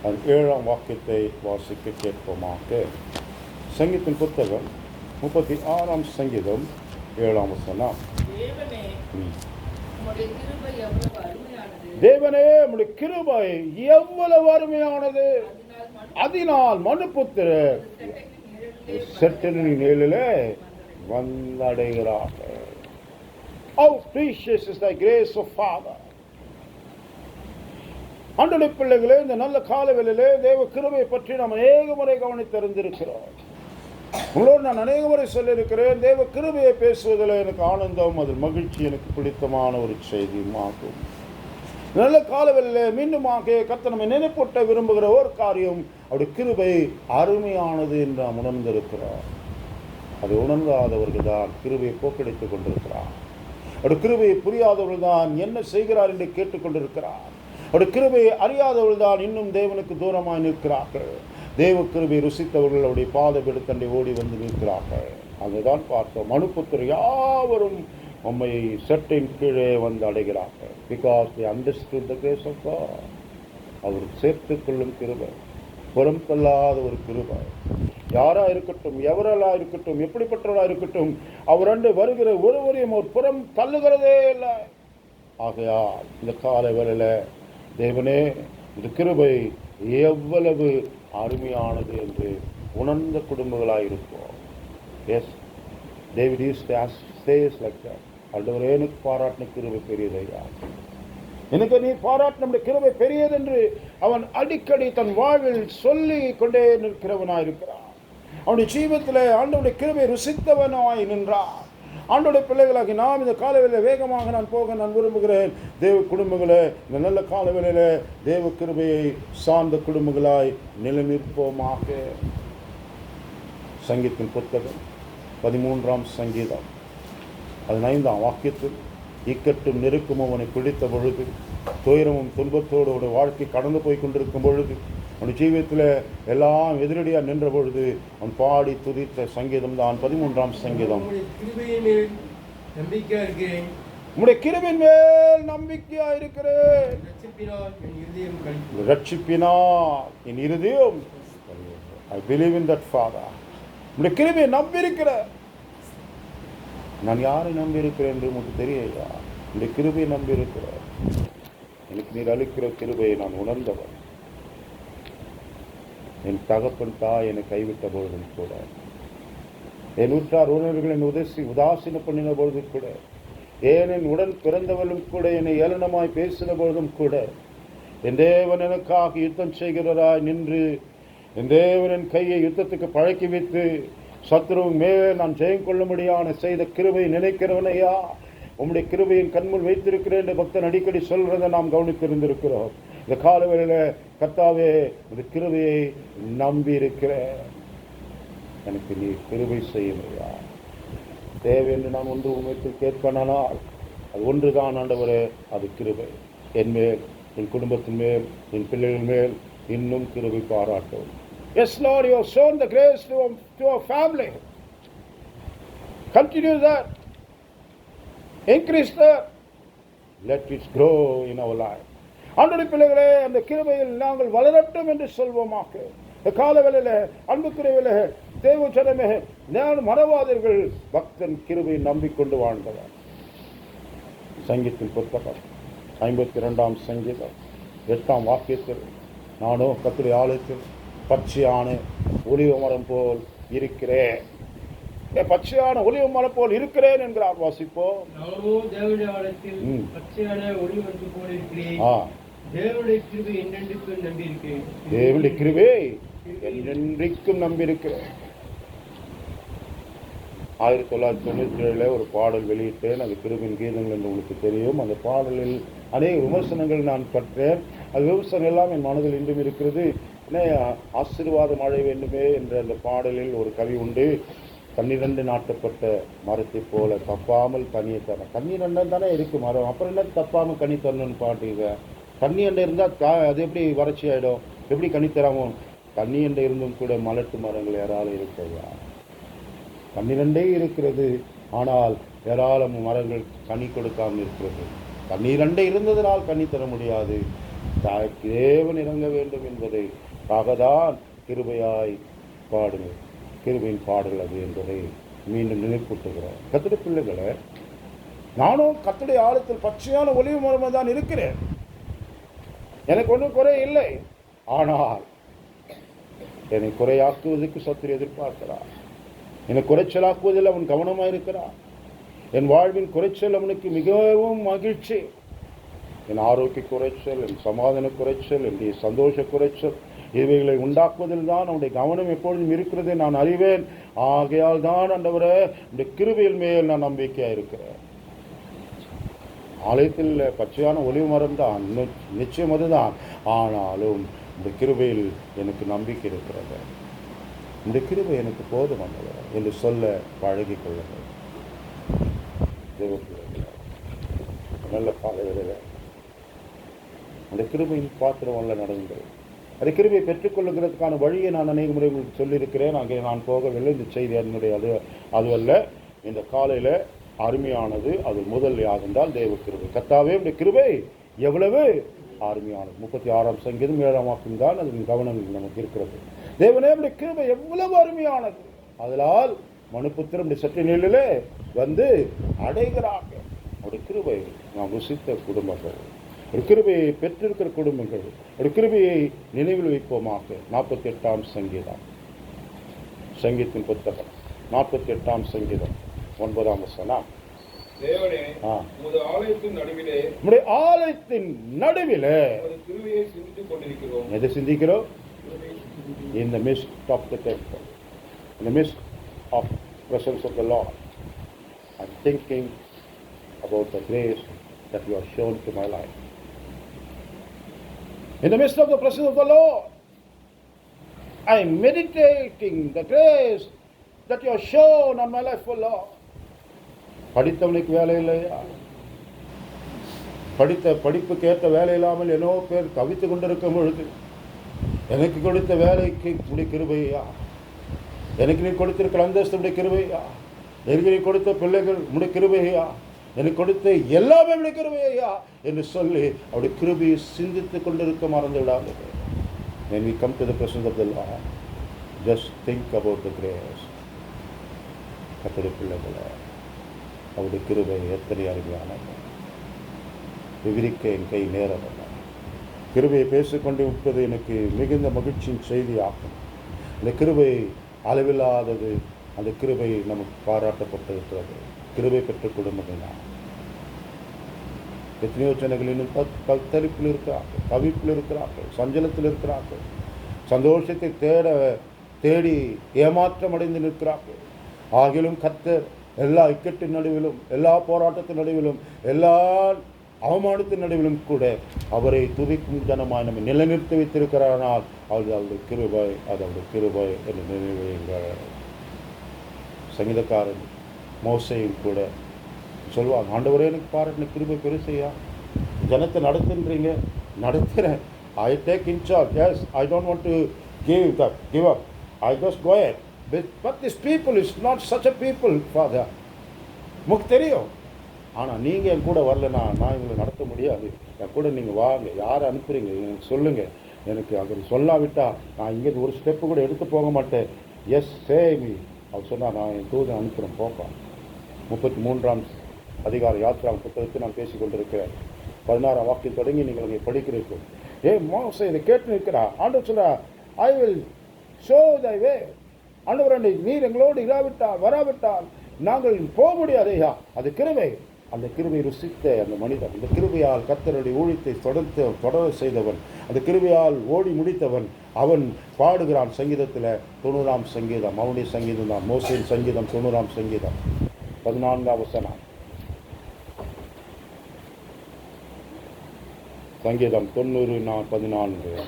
அது 7ஆம் வாக்கியத்தை வாசிக்க கேட்போமாக. சங்கீதத்தின் புத்தகம் 36ஆம் சங்கீதம் 7ஆம் வசனம். தேவனே உம்முடைய கிருபை எவ்வளவு அருமையானது, அதனால் மனுபுத்திரர் செட்டின் நிழலிலே வந்தடைகிறார்கள். How precious is thy grace, O Father. ஆண்டவருடைய பிள்ளைகளே, இந்த நல்ல காலவெளியிலே தேவ கிருபையை பற்றி நாம் அநேக முறை கவனித்தறிந்திருக்கிறோம். உங்களோடு நான் அநேக முறை சொல்லியிருக்கிறேன். தேவ கிருபையை பேசுவதில் எனக்கு ஆனந்தம், அதில் மகிழ்ச்சி, எனக்கு பிடித்தமான ஒரு செய்தியும் ஆகும். நல்ல காலவெளியிலே மீண்டுமாக கர்த்தர் நம்மை நினைப்பூட்ட விரும்புகிற ஒரு காரியம், அவருடைய கிருபை அருமையானது என்று நாம் உணர்ந்திருக்கிறோம். அதை உணர்ந்தாதவர்கள் தான் கிருபையை போக்கடித்துக் கொண்டிருக்கிறார். அவருடைய கிருபையை புரியாதவர்கள் தான் என்ன செய்கிறார் என்று கேட்டுக்கொண்டிருக்கிறார். அவருடைய கிருபையை அறியாதவர்கள் தான் இன்னும் தேவனுக்கு தூரமாய் நிற்கிறார்கள். தேவ கிருபை ருசித்தவர்கள் அவருடைய பாதபீடத்தண்டை ஓடி வந்து நிற்கிறார்கள். அங்குதான் பார்த்தோம், மனுபுத்திரர் யாவரும் உம்மை சட்டையின் கீழே வந்து அடைகிறார்கள். Because they understood the grace of God. அவர் சேர்த்துக் கொள்ளும் கிருபை, புறம் தள்ளாத ஒரு கிருபை. யாரா இருக்கட்டும், எவரா இருக்கட்டும், எப்படிப்பட்டவரா இருக்கட்டும், அவர் அன்று வருகிற ஒருவரையும் ஒரு புறம் தள்ளுகிறதே இல்லை. ஆகையால் இந்த கால வேளையில தேவனே, இந்த கிருபை எவ்வளவு அருமையானது என்று உணர்ந்த குடும்பங்களாயிருப்போம். Yes, David used to say like that. ஆண்டவரே, எனக்கு பாராட்டின கிருபை பெரியதையா, எனக்கு நீ பாராட்டின கிருபை பெரியது என்று அவன் அடிக்கடி தன் வாழ்வில் சொல்லி கொண்டே நிற்கிறவனாயிருக்கிறான். அவனுடைய ஜீவத்தில் ஆண்டவருடைய கிருபை ருசித்தவனாய் நின்றான். ஆண்டவருடைய பிள்ளைகளாகி நாம் இந்த காலவேளையில் வேகமாக நான் போக நான் விரும்புகிறேன். தேவ குடும்பங்களே, இந்த நல்ல காலவேளையில தேவ கிருபையை சார்ந்த குடும்பங்களாய் நிலைநிற்போமாக. சங்கீதத்தின் புத்தகம் 13ஆம் சங்கீதம் 15ஆம் வாக்கியத்தில், இக்கட்டும் நெருக்கமும் அவனை பிடித்த பொழுது, துயரமும் துன்பத்தோடு அவனுடைய வாழ்க்கை கடந்து போய் கொண்டிருக்கும் பொழுது, அவனுடைய ஜீவியத்தில் எல்லாம் எதிரடியாக நின்ற பொழுது அவன் பாடி துதித்த சங்கீதம் தான் 13ஆம் சங்கீதம். உம்முடைய கிருபையின் மேல் நம்பிக்கையா இருக்கிறேன், ரட்சிப்பினால் என் இருதயம், I believe in that Father. உம்முடைய கிருபையை நம்பியிருக்கிறேன். நான் யாரை நம்பியிருக்கிறேன் என்று உங்களுக்கு தெரியலையா? இந்த கிருபையை நம்பியிருக்கிறேன். எனக்கு நீர் அளிக்கிற கிருபையை நான் உணர்ந்தவன். என் தகப்பன் தாய் என்னை கைவிட்ட பொழுதும் கூட, என் உற்றார் உறவினர்கள் என்னை உதாசீன பண்ணின பொழுதும் கூட, என் உடன் பிறந்தவர்களும் கூட என்னை ஏளனமாய் பேசின பொழுதும் கூட, என் தேவன் எனக்காக யுத்தம் செய்கிறவராய் நின்று, என் தேவனின் கையை யுத்தத்துக்கு பழக்கி வைத்து சத்ருவின் மேல் நான் ஜெயம் கொள்ளும்படியான செய்த கிருபை நினைக்கிறவனையா, உம்முடைய கிருபையின் கண்முள் வைத்திருக்கிறேன் என்று பக்தன் அடிக்கடி சொல்றதை நாம் கவனித்திருந்திருக்கிறோம். இந்த காலவேளையில கர்த்தாவே, இந்த கிருபையை நம்பி இருக்கிறேன், எனக்கு நீ கிருபை செய்யுமையா. தேவை என்று நான் ஒன்று உண்மையில் கேட்பனால் அது ஒன்றுதான் ஆண்டவரே, அது கிருபை. என் மேல், என் குடும்பத்தின் மேல், என் பிள்ளைகள் மேல் இன்னும் கிருபை பாராட்டும். Yes, Lord, you have shown the grace to our family. Continue that. Increase that. Let it grow in our life. ஆண்டவருடைய பிள்ளைகளே, அந்த கிருபையில் நாங்கள் வளரட்டும் என்று சொல்வோமாக. இந்த காலவேளையில அன்புக்குரியவிலே தேவ ஜனமே, நான் மறவாதீர்கள், பக்தன் கிருபையை நம்பிக்கொண்டு வாழ்ந்தவர். சங்கீதத்தின் புத்தகம் 52ஆம் சங்கீதம் 8ஆம் வாக்கியத்தில், நானோ கர்த்தருடைய ஆலயத்தில் பச்சையான ஒலிவ மரம் போல் இருக்கிறேன், பச்சையான ஒலிவ மரம் போல் இருக்கிறேன் என்கிறார். வாசிப்போம். தேவனுடைய கிருபை என்றென்றைக்கும் நம்பியிருக்கிறேன். 1997 ஒரு பாடல் வெளியிட்டேன், அது கிருபின் கீதங்கள் என்று உங்களுக்கு தெரியும். அந்த பாடலில் அநேக விமர்சனங்கள் நான் பற்றேன். அது விமர்சனம் எல்லாம் என் மனதில் இன்றும் இருக்கிறது. ஆசீர்வாத மழை வேண்டுமே என்ற அந்த பாடலில் ஒரு கவி உண்டு. 12 நாட்டப்பட்ட மரத்தை போல தப்பாமல் கனியை தரணும். கண்ணி ரெண்டம் தானே இருக்கு மரம், அப்புறம் என்ன தப்பாமல் கனி தரணும்னு பாட்டுங்க. கண்ணி அண்டை இருந்தால் அது எப்படி வறட்சி ஆகிடும், எப்படி கனி தராமோ? கண்ணி அண்டை இருந்தும் கூட மலட்டு மரங்கள் யாராலும் இருக்கிறதா? 12 இருக்கிறது, ஆனால் ஏராளம் மரங்கள் கனி கொடுக்காமல் இருக்கிறது. 12 இருந்ததனால் கனி தர முடியாது. தேவன் இறங்க வேண்டும் என்பதைக்காகத்தான் கிருபையாய் பாடுங்கள், கிருபையின் பாடல் அது என்பதை மீண்டும் நினைப்பூட்டுகிறோம். கர்த்தருடைய பிள்ளைகளை, நானும் கர்த்தருடைய ஆழத்தில் பச்சையான ஒளிவு மரமாக தான் இருக்கிறேன். எனக்கு ஒன்றும் குறை இல்லை. ஆனால் என்னை குறையாக்குவதற்கு சத்துரு எதிர்பார்க்கிறார். என்னை குறைச்சலாக்குவதில் அவன் கவனமாக இருக்கிறான். என் வாழ்வின் குறைச்சல் அவனுக்கு மிகவும் மகிழ்ச்சி. என் ஆரோக்கிய குறைச்சல், என் சமாதான குறைச்சல், என்னுடைய சந்தோஷ குறைச்சல், இவைகளை உண்டாக்குவதில் தான் அவனுடைய கவனம் எப்பொழுதும் இருக்கிறதை நான் அறிவேன். ஆகையால் தான் ஆண்டவரே, இந்த கிருபையின் மேல் நான் நம்பிக்கையாக இருக்கிறேன். ஆலயத்தில் பச்சையான ஒலிவு மரம் தான், நிச்சயம் அதுதான். ஆனாலும் இந்த கிருபையில் எனக்கு நம்பிக்கை இருக்கிறது. இந்த கிருபை எனக்கு போதுமானது என்று சொல்ல பழகி கொள்ளுங்கள். நல்ல பாதைகளில் அந்த கிருபையின் பாத்திரம் அல்ல நடந்தது. அந்த கிருபையை பெற்றுக்கொள்ளுகிறதுக்கான வழியை நான் அநேக முறை உங்களுக்கு சொல்லியிருக்கிறேன். அங்கே நான் போகவில்லை. இந்த செய்தி என்னுடைய அதுவல்ல. இந்த காலையில் அருமையானது. அது முதல் யாதென்றால் தேவ கிருபை. கர்த்தாவே, இந்த கிருபை எவ்வளவு அருமையானது. 36ஆம் சங்கீதம் 7ஆம் வாக்கியம் தான் அதன் கவனம் நமக்கு இருக்கிறது. தேவனே, உடைய கிருபை எவ்வளவு அருமையானது. அதனால் மனுபுத்திரம் சற்று நிலையிலே வந்து அடைகிறார்கள். அவருடைய கிருபை நாம் ருசித்த குடும்பங்கள், ஒரு கிருபையை பெற்றிருக்கிற குடும்பங்கள், ஒரு கிருபையை நினைவில் வைப்போமாக. 48ஆம் சங்கீதம், சங்கீதத்தின் புத்தகம் 48ஆம் சங்கீதம் 9ஆம் வசனம். தேவனே, உமது ஆலயத்தின் நடுவிலே, உம்முடைய ஆலயத்தின் நடுவிலே கிருபையை சிந்தித்துக் கொண்டிருக்கிறோம். எதை சிந்திக்கிறோம்? In the midst of the temple, in the midst of presence of the Lord, I'm thinking about the grace that you have shown to my life. In the midst of the presence of the Lord, I'm meditating the grace that you have shown on my life, O Lord. படித்தவனுக்கு வேலை இல்லையா? படிப்புக்கு ஏற்ற வேலை இல்லாமல் என்னோ பேர் தவித்து கொண்டிருக்கும் பொழுது, எனக்கு கொடுத்த வேலைக்கு உடைய கிருபையா, எனக்கு நீ கொடுத்திருக்கிற அந்தஸ்து உடைய கிருபையா, எனக்கு நீ கொடுத்த பிள்ளைகள் உடைய கிருபையா, எனக்கு கொடுத்த எல்லாமே உடைய கிருபையா என்று சொல்லி அவருடைய கிருபையை சிந்தித்துக் கொண்டிருக்க மறந்து விடாது. When we come to the presence of the Lord, just think about the grace. கர்த்தருடைய பிள்ளைகளே, அவருடைய கிருபை எத்தனை அருமையானது. விவரிக்க என் கை நேரமல்ல. கிருபையை பேசிக்கொண்டு விட்டது எனக்கு மிகுந்த மகிழ்ச்சியின் செய்தியாகும். இந்த கிருபை அளவில்லாதது. அந்த கிருபை நமக்கு பாராட்டப்பட்டிருக்கிறது. கிருபை பெற்ற குடும்பங்கள் தான். எத்தனையோ ஜனங்கள் இன்னும் தத்தளிப்பில் இருக்கிறார்கள், தவிப்பில் இருக்கிறார்கள், சஞ்சலத்தில் இருக்கிறார்கள், சந்தோஷத்தை தேடி ஏமாற்றம் அடைந்து நிற்கிறார்கள். ஆகிலும் கர்த்தர் எல்லா இக்கட்டின் நடுவிலும், எல்லா போராட்டத்தின் நடுவிலும், எல்லா அவமானத்தின் நடுவிலும் கூட அவரை துதிக்கும் ஜனமாய் நம்மை நிலைநிறுத்தி வைத்திருக்கிறானால் அது அவருடைய கிருபை, அது அவருடைய கிருபை என்று நினைவுங்கள். சங்கீதக்காரன் மோசையும் கூட சொல்லுவாங்க, ஆண்டவரே, எனக்கு பாருங்க கிருபை பெருசையா, ஜனத்தை நடத்துன்றீங்க, நடத்துகிறேன். I take in charge. Yes, I don't want to give up. I just go ahead. But this people is not such a people, Father. உங்களுக்கு தெரியும். ஆனால் நீங்கள் என் கூட வரலன்னா நான் இவங்களை நடத்த முடியாது. என் கூட நீங்கள் வாங்க, யாரை அனுப்புகிறீங்க எனக்கு சொல்லுங்கள். எனக்கு அங்கே சொல்லாவிட்டால் நான் இங்கேருந்து ஒரு ஸ்டெப்பு கூட எடுத்து போக மாட்டேன். எஸ் சேமி அவர் சொன்னால் நான் என் தூதன் அனுப்புகிறேன் போப்பா. 33ஆம் அதிகார யாத்ரா புத்தகத்தை நான் பேசி கொண்டிருக்கிறேன். 16ஆம் வாக்கியம் தொடங்கி நீங்கள் அங்கே படிக்கிறீர்கள். மோசே இதை கேட்டு நிற்கிறா. ஆண்டவர் சொல்கிறா, ஐ வில் ஷோ தை வே. ஆண்டவர், நீர் எங்களோடு வராவிட்டால் நாங்கள் போக முடியாதையா. அது கிருபை. அந்த கிருபை ருசித்த அந்த மனிதன், அந்த கிருபையால் கர்த்தருடைய ஊழியத்தை தொடர செய்தவன், அந்த கிருபையால் ஓடி முடித்தவன், அவன் பாடுகிறான். சங்கீதத்தில் 90ஆம் சங்கீதம் அவனுடைய சங்கீதம் தான். மோசேயின் சங்கீதம் 90ஆம் சங்கீதம் 14ஆம் வசனம். சங்கீதம் 90:14.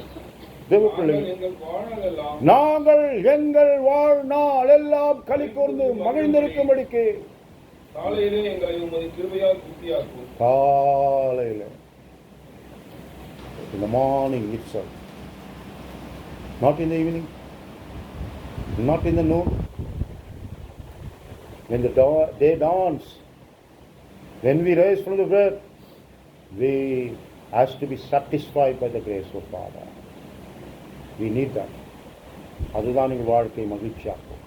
நாங்கள் எங்கள் வாழ்நாள் எல்லாம் களி கூர்ந்து மகிழ்ந்திருக்கும்படிக்கு காலையிலே எங்களை உமது கிருபையால் திருப்தியாக்கும். காலையில, in the morning itself, not in the evening, not in the noon, when the day dawns, when we rise from the bed, we has to be satisfied by the grace of Father. We need that. அதுதான் நீங்கள் வாழ்க்கை மகிழ்ச்சியாக்கும்.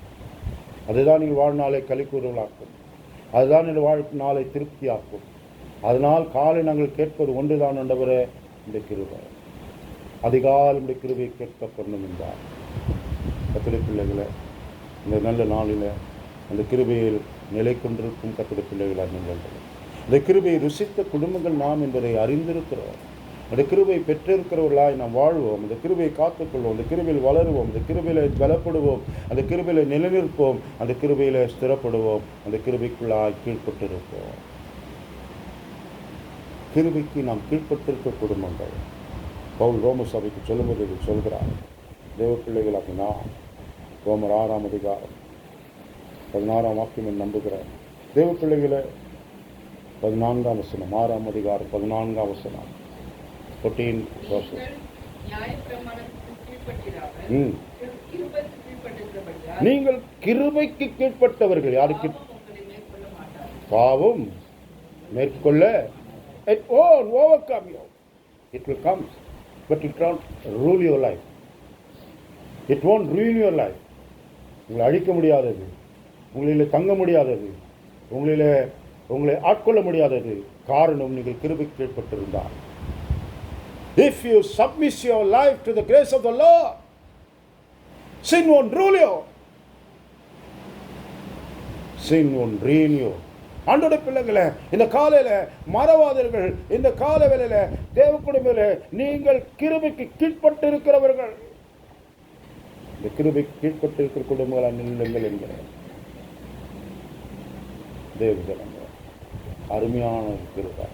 அதுதான் நீங்கள் வாழ்நாளை களிக்கூறலாக்கும். அதுதான் எங்கள் வாழ்நாளை திருப்தியாக்கும். அதனால் காலை நாங்கள் கேட்பது ஒன்றுதான் ஆண்டவரே, இந்த கிருபை. அதிகாலை இந்த கிருபையை கேட்க பண்ணும் என்றார். கர்த்தருடைய பிள்ளைகளை இந்த நல்ல நாளில் அந்த கிருபையில் நிலை கொண்டிருக்கும் கர்த்தருடைய பிள்ளைகளாக நீங்கள் இந்த கிருபையை ருசித்த குடும்பங்கள் நாம் என்பதை அறிந்திருக்கிறோம். அந்த கிருபையை பெற்றிருக்கிறவர்களாய் நாம் வாழ்வோம். அந்த கிருபையை காத்துக்கொள்வோம். அந்த கிருபையில் வளருவோம். அந்த கிருபையில் பலப்படுவோம். அந்த கிருபையில் நிலைநிற்போம். அந்த கிருபையில் ஸ்திரப்படுவோம். அந்த கிருபைக்குள்ளாய் கீழ்பட்டிருப்போம். கிருபைக்கு நாம் கீழ்பட்டிருக்க குடும்பங்கள் பவுல் ரோம சபைக்கு சொல்லும்போது சொல்கிறார். தேவ பிள்ளைகளாக நாம் ரோமர் 6ஆம் அதிகாரம் 16ஆம் வாக்கியம் நம்புகிறார். தேவ பிள்ளைகளை 14ஆம் வசனம் 6ஆம் அதிகாரம் 14ஆம் வசனம் 14 verses. நீங்கள் கிருபைக்கு கீழ்ப்பட்டவர்கள். யாருக்கு பாவம் மேற்கொள்ள it won't overcome you. It will come, but it won't rule your life. It won't ruin your life. உங்களை அழிக்க முடியாதது, உங்களிலே தங்க முடியாதது, உங்களை ஆட்கொள்ள முடியாதது. காரணம் நீங்கள் கிருபைக்கு கீழ்ப்பட்டிருந்தால். If you submit your life to the grace of the Lord, sin won't rule you. Sin won't ruin you. ஆண்டவருடைய பிள்ளைகளே, இந்த காலையில மறவாதீர்கள். இந்த கால வேளையில தேவ குடும்பத்திலே நீங்கள் கிருபைக்கு கீழ்ப்பட்டு இருக்கிறவர்கள். இந்த கிருபைக்கு கீழ்ப்பட்டு இருக்கிற குடும்பங்களை நில்லுங்கள் என்கிற தேவஜனங்கள். அருமையான கிருபை,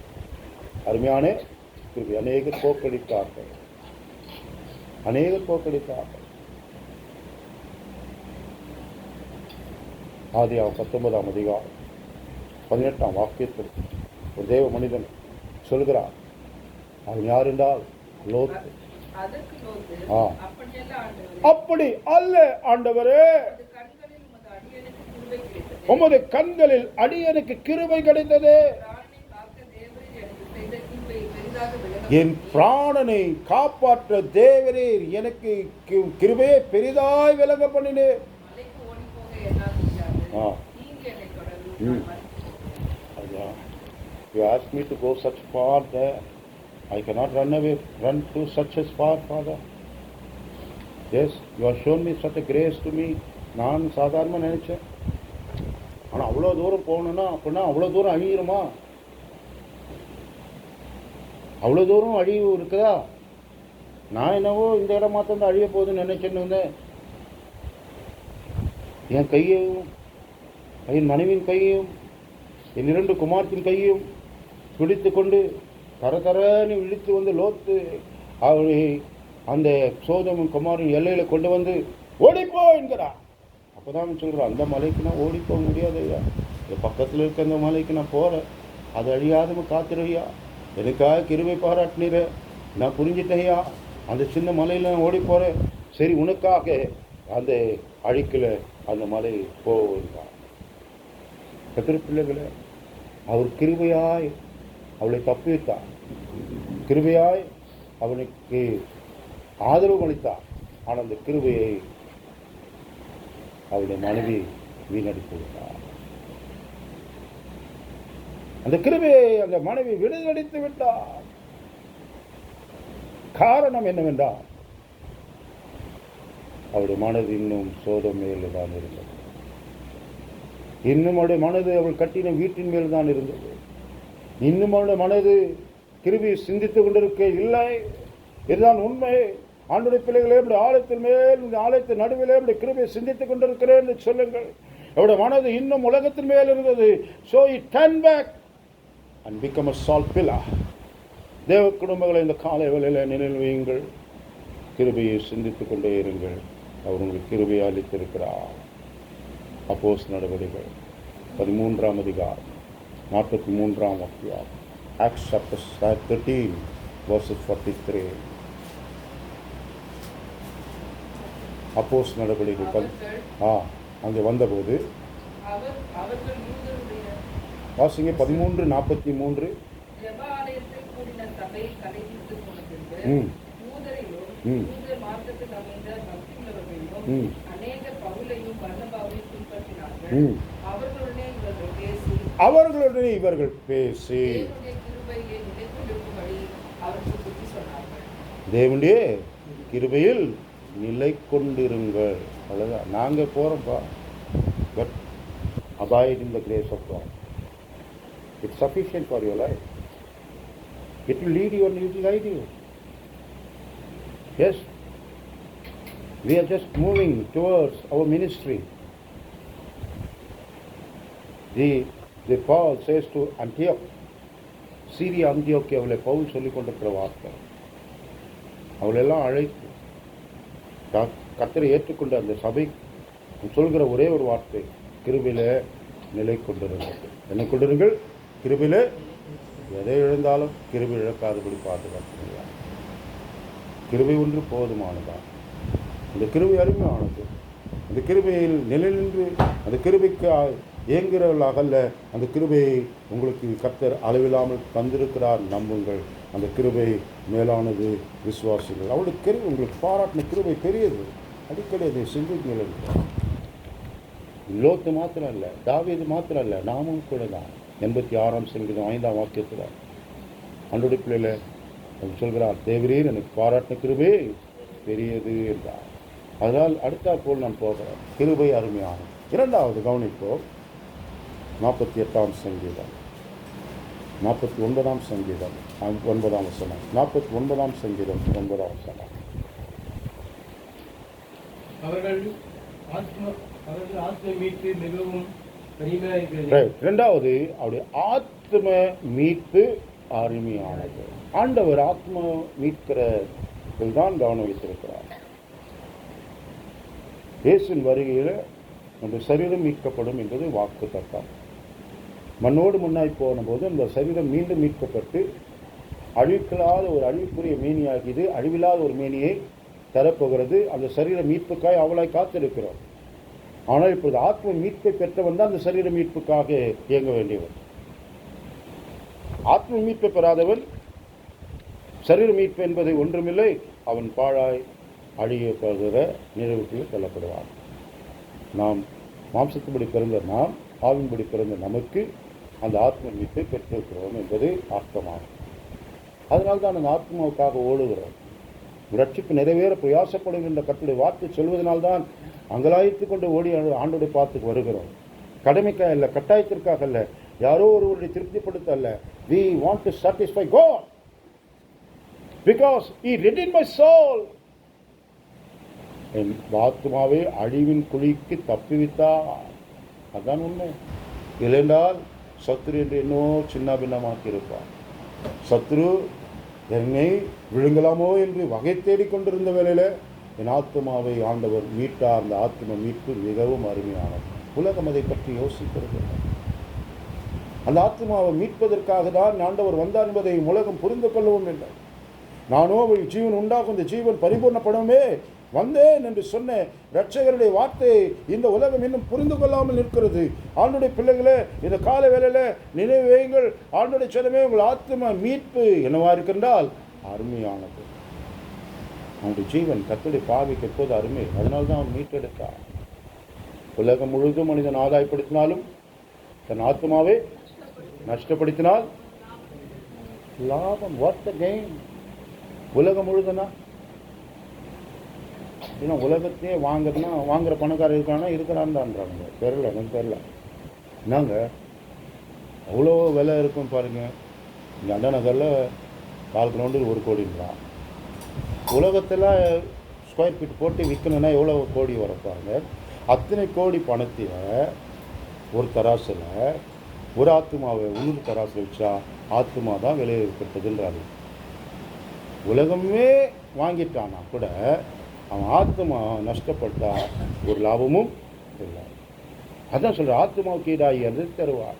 அருமையான கிருபை. அநேகர் போக்கடித்தார்கள். ஆதியாகமம் 19ஆம் அதிகாரம் 18ஆம் வாக்கியத்தில் ஒரு தேவ மனிதன் சொல்கிறார். அவன் யார் என்றால் லோத்து. அப்படி அல்ல ஆண்டவரே, உமது கண்களில் அடியனுக்கு கிருபை கிடைத்தது. என் பிராணனை காப்பாற்ற தேவரீர் எனக்கு கிருபையை பெரிதாய் விளங்க பண்ணினேன். You asked me to go such far there. I cannot run to such a far, Father. Yes, you have shown me such a grace to me. நான் சாதாரணமாக நினைச்சேன். ஆனால் அவ்வளோ தூரம் போகணுன்னா அப்படின்னா அவ்வளோ தூரம் அழியுமா? அவ்வளோ தூரம் அழிவு இருக்குதா? நான் என்னவோ இந்த இடம் மாத்திரம் அழிய போகுதுன்னு நினைச்சேன்னு வந்தேன். என் கையையும் என் மனைவியின் கையையும் என் 2 குமாரத்தின் கையையும் பிடித்து கொண்டு தரன்னு இழுத்து வந்து லோத்து அவளை அந்த சோதமும் குமாரின் எல்லையில் கொண்டு வந்து ஓடிப்போ என்கிறார். அப்போதான் சொல்கிறான், அந்த மலைக்கு நான் ஓடிப்போக முடியாது ஐயா. இந்த பக்கத்தில் இருக்க அந்த மலைக்கு நான் போகிறேன். அது அழியாதம காத்துருவியா, எனக்காக கிருபை பாராட்டினீர, நான் புரிஞ்சிட்டேயா. அந்த சின்ன மலையில் நான் ஓடி போகிறேன். சரி, உனக்காக அந்த அழிக்கல அந்த மலை போகிறார். கர்த்தருடைய பிள்ளைகளே, அவர் கிருபையாய் அவளை தப்பித்தார். கிருபையாய் அவனுக்கு ஆதரவு அளித்தார். ஆனால் அந்த கிருபையை அவளுடைய மனைவி வீணடித்து விட்டார். அந்த கிருபையை அந்த மனைவி விடுதடித்து விட்டார். காரணம் என்னவென்றால் அவருடைய மனது இன்னும் சோதம் மேல் தான் இருந்தது. இன்னும் அவருடைய மனது அவள் கட்டின வீட்டின் மேல் தான் இருந்தது. இன்னும் அவருடைய மனது கிருபையை சிந்தித்துக் கொண்டிருக்க இல்லை. இதுதான் உண்மை. ஆண்டவருடைய பிள்ளைகளே, இப்படி ஆலயத்தின் மேல், இந்த ஆலயத்தின் நடுவிலே இப்படி கிருபையை சிந்தித்துக் கொண்டிருக்கிறேன் என்று சொல்லுங்கள். அவருடைய மனது இன்னும் உலகத்தின் மேல் இருந்தது. So he turned back and become a salt pillar. தேவ குடும்பங்களை இந்த காலை வேளையில நினைவுங்கள். கிருபையை சிந்தித்துக் கொண்டே இருங்கள். அவர் உங்களுக்கு கிருபையை அளித்திருக்கிறார். அப்போஸ்தலர் நடவடிக்கைகள் 13ஆம் அதிகாரம் 43ஆம் வாக்கியம். Acts chapter 13 verses 43. அப்போஸ்தலர் நடவடிக்கைகள் அங்கே வந்தபோது வாசிங்க 13:43. சபையில் தலையிட்டு போனதில்லை. ம் யூதரையும் ம் யூதர் மார்க்கத்தில் அமைந்த பக்தியுள்ளவர்களையும் ம் அநேகர் பவுலையும் பர்னபாவையும் பின்பற்றினார்கள். ம் அவர்களுடனே இவர்கள் பேசி அவர்களுடனே இவர்கள் பேசி தேவனுடைய கிருபையிலே நிலைத்திருக்கும்படி அவருக்கு புத்தி சொன்னார்கள். தேவனுடைய கிருபையில் நிலை கொண்டிருங்கள். அவ்வளோதான். நாங்கள் போகிறோம்ப்பா. But abide in the grace of God. It's sufficient for your life. It will lead you and it will guide you. Yes. We are just moving towards our ministry. The Paul says to Antioch, Syria Antioch, அவளை பவுல் சொல்லிக் கொண்டிருக்கிற வார்த்தை. அவளெல்லாம் அழைத்து கர்த்தரை ஏற்றுக்கொண்ட அந்த சபை சொல்கிற ஒரே ஒரு வார்த்தை, கிருபையில நிலை கொண்டிருங்கள். என்னை கொண்டிருங்கள், கிருபையில எதை இழந்தாலும் கிருபை இழக்காதபடி பாதுகாத்துங்க. கிருபை ஒன்று போதுமானதான். அந்த கிருபை அருமையானது. அந்த கிருபையில் நிலை நின்று அந்த கிருபைக்கு ஏங்குகிறவர்களாக அல்ல, அந்த கிருபையை உங்களுக்கு கர்த்தர் அளவில்லாமல் தந்திருக்கிறார். நம்புங்கள். அந்த கிருபை மேலானது, விசுவாசிகள். அவருடைய கிருபை உங்களுக்கு பாராட்டின கிருபை பெரியது. அடிக்கடி அதை சிந்திக்க லோத்து மாத்திரம் இல்லை, தாவீது மாத்திரம் இல்லை, நாமும் கூட தான். 86ஆம் சங்கீதம் 5ஆம் வாக்கியத்தில் அன்றைய பிள்ளையில அவர் சொல்கிறார், தேவரீர் எனக்கு பாராட்டின கிருபை பெரியது என்றார். அதனால் அடுத்த போல் நான் போகிறேன். கிருபை அருமையானது. இரண்டாவது கவனிப்போம். 48ஆம் சங்கீதம் 49ஆம் சங்கீதம் 9ஆம் வசனம். 49ஆம் சங்கீதம் 9ஆம் வசனம். அவர்கள் ஆத்ம மீட்பு மிகவும் அருமையாக இருக்கிறது. இரண்டாவது, அவருடைய ஆத்ம மீட்பு அருமையானது. ஆண்டவர் ஆத்ம மீட்கிறதில் தான் கவனம் வைத்திருக்கிறார். இயேசுவின் வருகையில் நம்ம சரீரம் மீட்கப்படும் என்பது வாக்கு தத்தம். மண்ணோடு மண்ணாய் போன போது அந்த சரீரம் மீண்டும் மீட்கப்பட்டு அழிவில்லாத ஒரு அழிவுக்குரிய மேனியாகியது அழிவில்லாத ஒரு மேனியை தரப்போகிறது. அந்த சரீர மீட்புக்காய் அவளாய் காத்திருக்கிறோம். ஆனால் இப்பொழுது ஆத்ம மீட்பை பெற்றவன் தான் அந்த சரீர மீட்புக்காக இயங்க வேண்டியவன். ஆத்ம மீட்பை பெறாதவன் சரீர மீட்பு என்பது ஒன்றுமில்லை, அவன் பாழாய் அழியப்படுகிற நினைவுக்குள் தள்ளப்படுவான். நாம் மாம்சத்துப்படி பிறந்த நாம், ஆவின்படி பிறந்த நமக்கு அந்த ஆத்ம மீட்பை பெற்றிருக்கிறோம் என்பது அர்த்தமாகும். அதனால்தான் அந்த ஆத்மாவுக்காக ஓடுகிறோம். ரட்சிப்பு நிறைவேற பிரயாசப்படுகின்ற கர்த்தருடைய வார்த்தை சொல்வதனால்தான் அங்கலாய்த்து கொண்டு ஓடி ஆண்டோடைய பார்த்துக்கு வருகிறோம். கடமைக்காக அல்ல, கட்டாயத்திற்காக அல்ல, யாரோ ஒருவருடைய திருப்திப்படுத்த அல்ல. We want to satisfy God because He redeemed my soul. என் ஆத்மாவை அழிவின் குழிக்கு தப்பிவித்தார். அதுதான் உண்மை. இல்லைன்றால் சத்ரு என்று இன்னும் சின்ன பின்னமாக்கி இருப்பார். சத்ரு என்னை விழுங்கலாமோ என்று வகை தேடிக்கொண்டிருந்த வேளையில் என் ஆத்மாவை ஆண்டவர் மீட்டார். அந்த ஆத்ம மீட்பு மிகவும் அருமையானது. உலகம் அதை பற்றி யோசிக்கிறது. அந்த ஆத்மாவை மீட்பதற்காக தான் ஆண்டவர் வந்தார் என்பதை உலகம் புரிந்து கொள்ளவும் இல்லை. நானோ ஜீவன் உண்டாகும், இந்த ஜீவன் பரிபூர்ணப்படவே வந்தேன் என்று சொன்ன இரட்சகருடைய வார்த்தையை இந்த உலகம் இன்னும் புரிந்து கொள்ளாமல் இருக்கிறது. ஆண்டுடைய பிள்ளைகளே, இந்த கால வேளையில நினைவு வையுங்கள். ஆண்டுடைய சொன்னமே உங்கள் ஆத்ம மீட்பு என்னவா இருக்கின்றால் அருமையானது. அவனுடைய ஜீவன் கர்த்தருடைய பார்வைக்கு எப்போது அருமை. அதனால்தான் அவன் மீட்டெடுத்தார். உலகம் முழுவதும் மனிதன் ஆதாயப்படுத்தினாலும் தன் ஆத்மாவை நஷ்டப்படுத்தினால் லாபம். What the gain? உலகம் முழுதுனா ஏன்னா உலகத்தையே வாங்குறதுனா வாங்குற பணக்காரர் இருக்கானா இருக்கிறான்டான்றாங்க. தெரில, எனக்கு தெரில. என்னங்க அவ்வளோ விலை இருக்கும் பாருங்கள். இங்கே அண்ணா நகரில் 4 கிலோமீட்டர் 1 கோடின்றான். உலகத்தில் ஸ்கொயர் ஃபீட் போட்டு விற்கணுன்னா எவ்வளோ கோடி வர பாருங்க. அத்தனை கோடி பணத்தில் ஒரு தராசில் ஒரு ஆத்மாவை இன்னொரு தராசில் வச்சா ஆத்மா தான் விலை இருக்கிறதுன்றாரு. உலகமே வாங்கிட்டானா கூட அவன் ஆத்மா நஷ்டப்பட்டா ஒரு லாபமும் இல்லை. அதான் சொல்கிற ஆத்மாவுக்கு ஈடாகிறது தருவார்.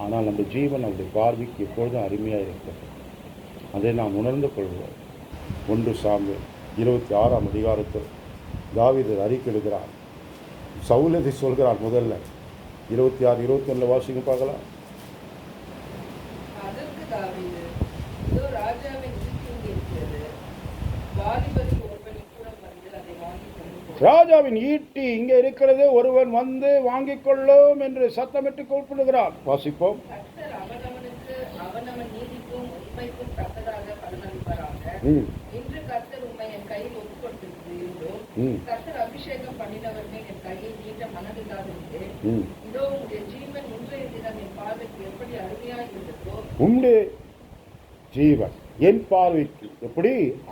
ஆனால் நம்ம ஜீவன் அவருடைய பார்வைக்கு எப்பொழுதும் அருமையாக இருக்கிறது. அதை நாம் உணர்ந்து கொள்வோம். 1 சாமுவேல் 26ஆம் அதிகாரத்தில் தாவீது அறிக்கையிடுகிறார். சவுல் இதை சொல்கிறார். முதல்ல 26, 21 வாசிங்க பார்க்கலாம். அதற்கு தாவீது, இதோ வாலிபரில் ஒருவன் இப்புறம் வந்து அதை வாங்கிக் கொண்டு போனான். ராஜாவின் ஈட்டி இங்கே இருக்கிறது, ஒருவன் வந்து வாங்கிக் கொள்ளும் என்று சத்தமிட்டு கூப்பிடுகிறான். வாசிப்போம். கர்த்தர் அவனவனுக்கு அவனவன் நீதிக்கும் உண்மைக்கும் தக்கதாக பலனளிப்பாராக. இன்று கர்த்தர் உம்மை என் கையில் ஒப்புக்கொண்டிருக்கிறோம். கர்த்தர் அபிஷேகம் பண்ணினவர்மே என் கையை நீட்ட மனதில்லாதிருந்தேன். இதோ உம்முடைய ஜீவன் இன்றைய தினம் என் பார்வைக்கு எப்படி அருமையாய் இருந்ததோ, உம்முடைய ஜீவன் என் பார்வைக்கு எப்படி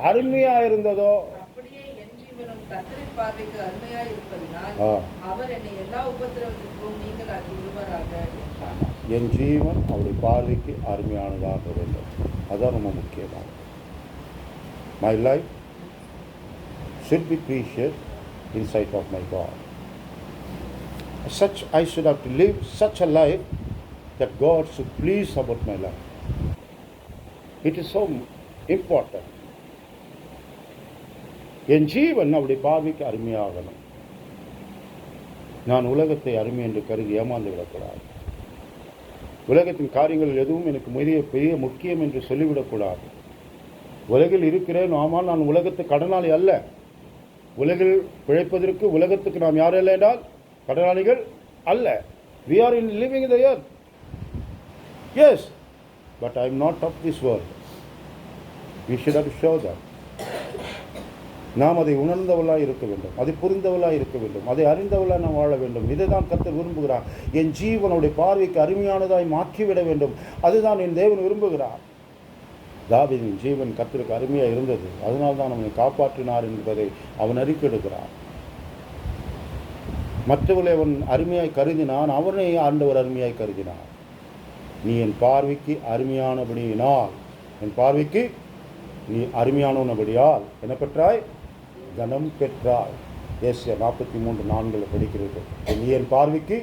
அருமையா இருந்ததோ, அப்படியே என் ஜீவனும் கர்த்தரின் பார்வைக்கு அருமையாய் இருப்பதினால் அவர் என்னை எல்லா உபத்திரவத்திற்கும் நீங்களாக்கி விடுவாராக என்றார். என் ஜீவன் அவருடைய பார்வைக்கு அருமையானதாக வேண்டும். அதான் ரொம்ப முக்கியமானது. My life should be precious in sight of my God. I should have to live such a life that God should please about my life. It is so important. என் ஜீவன் அவருடைய பார்வைக்கு அருமையாகணும். நான் உலகத்தை அருமை என்று கருதி ஏமாந்து விடக்கூடாது. உலகத்தின் காரியங்கள் எதுவும் எனக்கு பெரிய முக்கியம் என்று சொல்லிவிடக்கூடாது. உலகில் இருக்கிறேன், ஆனால் நான் உலகத்து கடனாளி அல்ல. உலகில் பிழைப்பதற்கு உலகத்துக்கு நாம் யார் இல்லை என்றால் கடனாளிகள் அல்ல. We are in living in the earth. Yes, but I am not of this world. We should have to show that. நாம் அதை உணர்ந்தவளாக இருக்க வேண்டும், அதை புரிந்தவளாக இருக்க வேண்டும், அதை அறிந்தவளாக நாம் வாழ வேண்டும். இதை தான் கர்த்தர் விரும்புகிறார். என் ஜீவனுடைய பார்வைக்கு அருமையானதாய் மாற்றிவிட வேண்டும். அதுதான் என் தேவன் விரும்புகிறார். தாவீதின் ஜீவன் கர்த்தருக்கு அருமையாக இருந்தது, அதனால் தான் அவனை காப்பாற்றினார் என்பதை அவன் அறிக்கையிடுகிறார். மற்றவர்களை அவன் அருமையாய் கருதினான், அவனை ஆண்டவர் அருமையாய் கருதினார். நீ என் பார்வைக்கு அருமையானபடியினால், என் பார்வைக்கு நீ அருமையானபடியால் என்ன பெற்றாய்? கனம் பெற்றாய். ஏசியா 43:4 படிக்கிறது. நீ என் பார்வைக்கு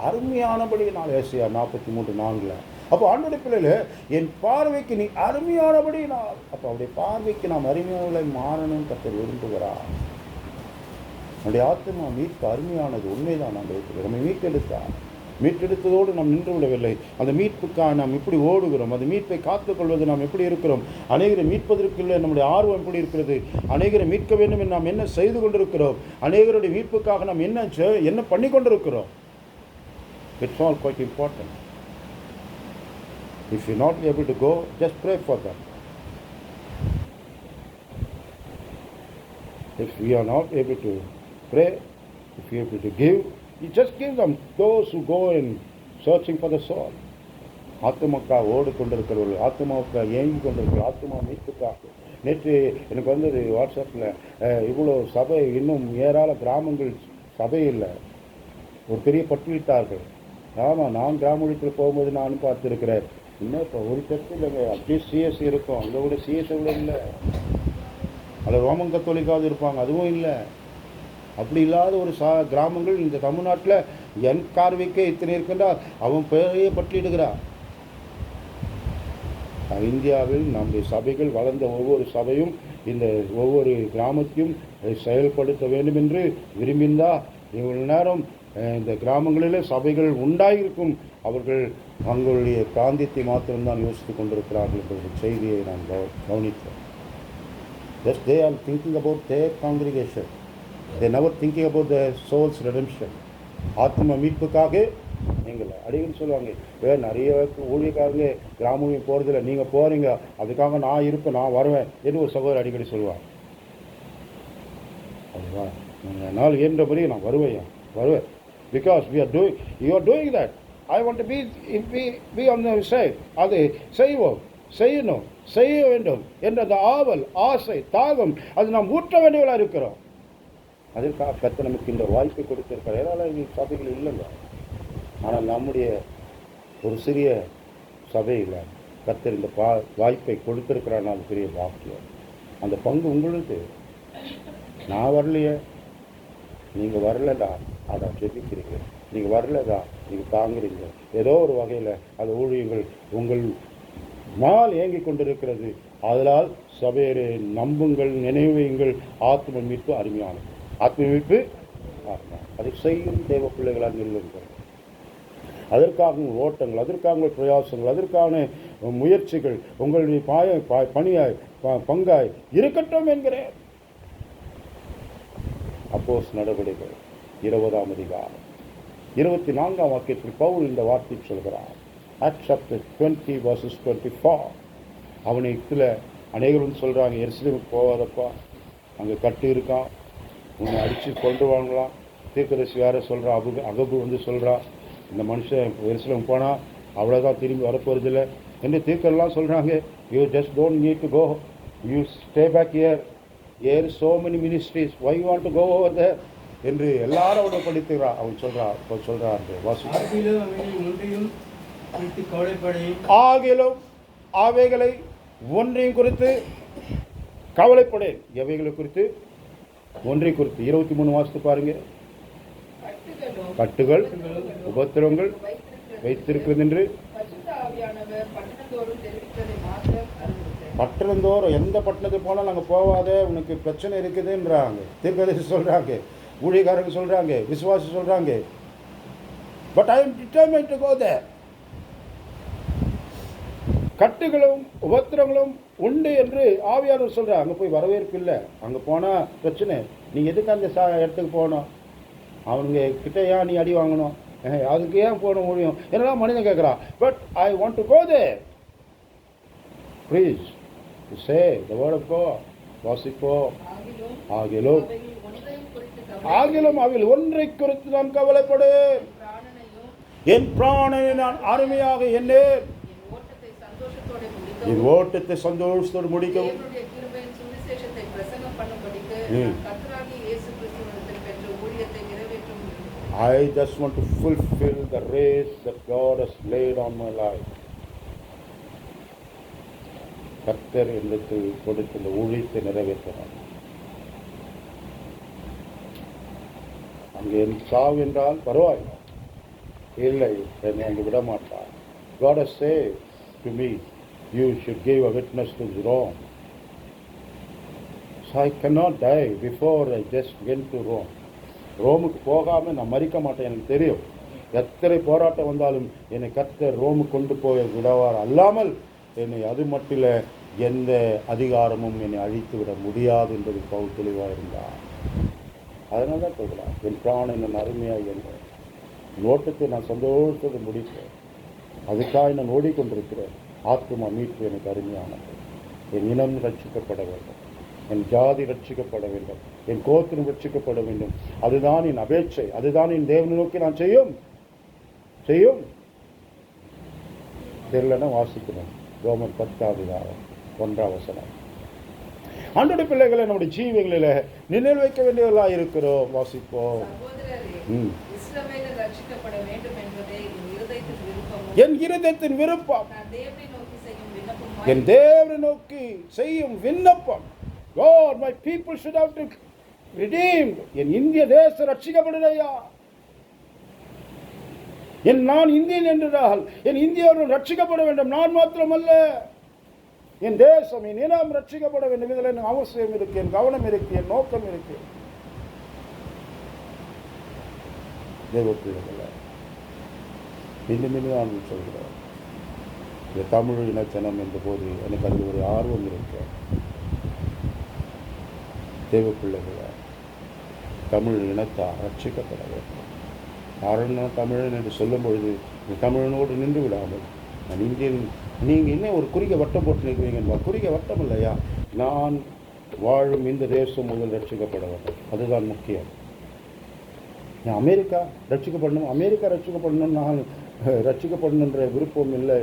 அருமையானபடியினால். ஏசியா 43:4. அப்போ ஆண்டோடைய பிள்ளைகளே, என் பார்வைக்கு நீ அருமையானபடியினால். அப்போ அவருடைய பார்வைக்கு நாம் அருமையானவர்களை மாறணும் கர்த்தர் விரும்புகிறார். நம்முடைய ஆத்மா மீட்பு அருமையானது, உண்மைதான். நம்மை மீட்டெடுத்ததோடு நாம் நின்று விடவில்லை. அந்த மீட்புக்காக நாம் எப்படி ஓடுகிறோம், அந்த மீட்பை காத்துக்கொள்வது நாம் எப்படி இருக்கிறோம், அநேகரை மீட்பதற்குள்ள நம்முடைய ஆர்வம் எப்படி இருக்கிறது, அநேகரை மீட்க வேண்டும் என்று நாம் என்ன செய்து கொண்டிருக்கிறோம், அநேகருடைய மீட்புக்காக நாம் என்ன பண்ணி கொண்டிருக்கிறோம். It's all quite important. If you're not able to go, just pray for them. If we are not able to pray, if we are able to give, you just give them. Those who go in searching for the soul. ஆத்மாவுக்காக ஓடிக்கொண்டிருக்கிறவர்கள், ஆத்மாவுக்காக ஏங்கி கொண்டிருக்கிற, ஆத்மா மீட்புக்காக. நேற்று எனக்கு வந்தது வாட்ஸ்அப்பில், இவ்வளோ சபை, இன்னும் ஏராள கிராமங்கள் சபை இல்லை, ஒரு பெரிய பட்டியலிட்டார்கள். ஆமாம், நான் கிராம ஒழிப்பில் போகும்போது நானும் பார்த்துருக்கிறேன். இன்னும் இப்போ ஒரு சர்ச்சு இல்லைங்க, அப்படியே சிஎஸ் இருக்கும், அங்கே கூட சிஎஸ் இல்லை, அதில் ரோமன் கத்தோலிக்காவது இருப்பாங்க, அதுவும் இல்லை. அப்படி இல்லாத ஒரு கிராமங்கள் இந்த தமிழ்நாட்டில் என் பார்வைக்கே இத்தனை இருக்கின்றால் அவன் பெரிய பட்டியலிடுகிறான். இந்தியாவில் நம்முடைய சபைகள் வளர்ந்த ஒவ்வொரு சபையும் இந்த ஒவ்வொரு கிராமத்தையும் செயல்படுத்த வேண்டும் என்று விரும்பினால் இவ்வளவு நேரம் இந்த கிராமங்களிலே சபைகள் உண்டாயிருக்கும். அவர்கள் தங்களுடைய பிராந்தியத்தை மாத்திரம்தான் யோசித்துக் கொண்டிருக்கிறார்கள் என்ற செய்தியை நான் கவனித்தேன். Just they are thinking about their congregation. They never thinking about their soul's redemption. ஆத்ம மீட்புக்காக நீங்கள் அடிக்கடி சொல்லுவாங்க, நிறைய ஊழியக்காரங்க கிராமம் போகிறதில்ல, நீங்கள் போகிறீங்க, அதுக்காக நான் இருப்பேன், நான் வருவேன் என்று ஒரு சகோதரர் அடிக்கடி சொல்லுவாங்க. அதுதான் என்னால் இயன்றபடி நான் வருவேன். Because you are doing that. I want to be on the side. அதை செய்யணும், செய்ய வேண்டும் என்ற அந்த ஆவல், ஆசை, தாகம், அது நாம் ஊற்ற வேண்டியவர்களாக இருக்கிறோம். அதற்காக கர்த்தர் நமக்கு இந்த வாய்ப்பை கொடுத்திருக்கிறார். ஏதாவது சபைகள் இல்லைங்க, ஆனால் நம்முடைய ஒரு சிறிய சபையில் கர்த்தர் இந்த வாய்ப்பை கொடுத்திருக்கிறார். அது பெரிய பாக்கியம். அந்த பங்கு உங்களுக்கு. நான் வரலையே, நீங்கள் வரலடா, அதை ஜெபிக்கிறீங்க, நீங்கள் வரலடா, நீங்கள் தாங்குறீங்க. ஏதோ ஒரு வகையில் அந்த ஊழியங்கள் உங்கள் நாள் இயங்கிக் கொண்டிருக்கிறது. அதனால் சபையரை நம்புங்கள், நினைவுங்கள். ஆத்ம மீட்பு அருமையானது. ஆத்ம மீட்பு அதை செய்யும் தேவ பிள்ளைகளாக நில்லுங்கள். அதற்காக ஓட்டங்கள், அதற்காக பிரயாசங்கள், அதற்கான முயற்சிகள், உங்களுடைய பணியாய் பங்காய் இருக்கட்டும் என்கிறேன். அப்போஸ்தலர் நடவடிக்கைகள் 20ஆம் அதிகாரம் 24ஆம் வாக்கியத்தில் பவுல் இந்த வார்த்தை சொல்கிறார். Acts chapter 20 verses 24. அவனை இதில் அநேகரும் சொல்கிறாங்க, எருசலேமுக்கு போகாதப்பா, அங்கே கட்டு இருக்கான், உன்னை அடித்து கொண்டு வாங்கலாம். தீர்க்கதரிசி வேற சொல்கிறா, அகபு வந்து சொல்கிறா, இந்த மனுஷன் எருசலேம் போனால் அவ்வளோதான், திரும்பி வரப்போகிறதில்லை என்று தீர்க்கெல்லாம் சொல்கிறாங்க. You just don't need to go, you stay back here, here so many ministries, why you want to go over there என்று எல்லாரும் அவனை படித்துக்கிறா. அவன் சொல்கிறான் ஆகிலும் அவைகளை ஒன்றையும் குறித்து கவலைப்படேன். எவைகளை குறித்து? ஒன்றை குறித்து. 23 வாசித்து பாருங்க. கட்டுகள் உபத்திரவங்கள் வைத்திருக்கிறது என்று பட்டணந்தோறும், எந்த பட்டணத்துக்கு போனால் நாங்கள் போகாத, உனக்கு பிரச்சனை இருக்குதுன்றாங்க. தீர்க்கதரிசி சொல்கிறாங்க, ஊழியக்காரங்க சொல்கிறாங்க, விசுவாசி சொல்கிறாங்க. But I am determined to go there. கட்டுகளும் உபத்திரங்களும் உண்டு என்று ஆவியானவர் சொல்கிறார். அங்கே போய் வரவேற்பு இல்லை, அங்கே போனால் பிரச்சனை. நீ எதுக்கு அந்த இடத்துக்கு போகணும்? அவனுங்க கிட்ட ஏன் நீ அடி வாங்கணும்? அதுக்கு ஏன் போக முடியும் என்னெல்லாம் மனிதன் கேட்குறான். But I want to go there. Please say the word of God. வாசிப்போம். ஆகிலும் அவைகள் ஒன்றை குறித்து நான் கவலைப்படேன். என் பிராணனை நான் அருமையாக எண்ணேன். என் ஓட்டத்தை சந்தோஷத்தோடு முடிக்கவும் I just want to fulfill the race that God has laid on my life. கர்த்தர் எனக்கு கொடுத்த இந்த ஊழியத்தை நிறைவேற்றணும். அங்கே என் சாவு என்றால் பரவாயில்லை, இல்லை, என்னை அங்கு விட மாட்டார். God has said to me, you should give a witness to Rome. So I cannot die before I just went to Rome. ரோமுக்கு போகாமல் நான் மறிக்க மாட்டேன். எனக்கு தெரியும், எத்தனை போராட்டம் வந்தாலும் என்னை கர்த்தர் ரோமுக்கு கொண்டு போய் விடவார் அல்லாமல் என்னை அது மட்டும் எந்த அதிகாரமும் என்னை அழித்து விட முடியாது என்பது பவுல் தெளிவாக இருந்தார். அதனால தான் சொல்கிறார், என் பிராணன் நான் அருமையாக என்ன ஓட்டத்தை நான் சந்தோஷத்தை முடிப்பேன். அதுக்காக நான் ஓடிக்கொண்டிருக்கிறேன். ஆத்மா மீட்பு எனக்கு அருமையானது. என் இனம் ரட்சிக்கப்பட வேண்டும், என் ஜாதி ரட்சிக்கப்பட வேண்டும், என் கோத்திரம் ரட்சிக்கப்பட வேண்டும். அதுதான் என் அபேட்சை, அதுதான் என் தேவனை நோக்கி நான் செய்யும் தெரியலன்னா வாசிக்கணும். ரோமர் 10:1. ஆண்டோட பிள்ளைகளை நம்முடைய ஜீவங்களில் நினைவு வைக்க வேண்டியவர்களாக இருக்கிறோம். வாசிப்போம். என் இருதயத்தின் விருப்பம், என் தேவனை நோக்கி செய்யும் விண்ணப்பம். God, my people should have to redeemed. என் இந்திய தேசம் ரட்சிக்கப்படுதையா? நான் இந்தியன் என்றால் என் இந்தியாவும் ரட்சிக்கப்பட வேண்டும். நான் மாத்திரமல்ல, என் தேசம், என் இனம் ரட்சிக்கப்பட வேண்டும். இதில் என் அவசியம் இருக்கு, என் கவனம் இருக்கு, என் நோக்கம் இருக்கு. தேவப்பிள்ளைகளை இன்னும் நான் சொல்கிறேன், இந்த தமிழ் இனத்தனம் என்ற போது எனக்கு அதில் ஒரு ஆர்வம் இருக்கு. தேவப்பிள்ளைகளை தமிழ் இனத்தார் ரட்சிக்கப்பட வேண்டும். காரணம் தமிழன் என்று சொல்லும் பொழுது தமிழனோடு நின்று விடாமல் நான் இந்தியன். நீங்கள் என்ன ஒரு குறுகிய வட்டம் போட்டு நிற்கிறீங்க? குறுகிய வட்டம் இல்லையா? நான் வாழும் இந்த தேசம் முதல் ரட்சிக்கப்பட வேண்டும். அதுதான் முக்கியம். அமெரிக்கா ரட்சிக்கப்படணும், அமெரிக்கா ரட்சிக்கப்படணும், நான் ரட்சிக்கப்படணுன்ற விருப்பம் இல்லை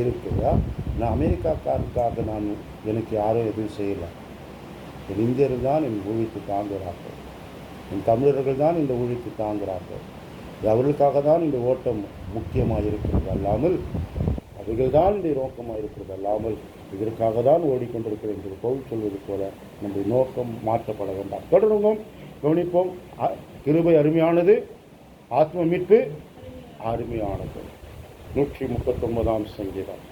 இருக்குதா? நான் அமெரிக்காக்காருக்காக நான் எனக்கு யாரும் எதுவும் செய்யலை. என் இந்தியர்கள் தான் என் ஊழியத்தை தாங்குகிறார்கள், என் தமிழர்கள் தான் இந்த ஊழியத்தை தாங்குகிறார்கள். அவர்களுக்காக தான் இந்த ஓட்டம் முக்கியமாக இருக்கிறது அல்லாமல், அவர்கள் தான் இந்த நோக்கமாக இருக்கிறது அல்லாமல், இதற்காக தான் ஓடிக்கொண்டிருக்கிறது என்று பவுல் சொல்வது போல நம்முடைய நோக்கம் மாற்றப்பட வேண்டாம். தொடருவோம், கவனிப்போம். கிருபை அருமையானது, ஆத்ம மீட்பு அருமையானது. 139ஆம் சங்கீதம்,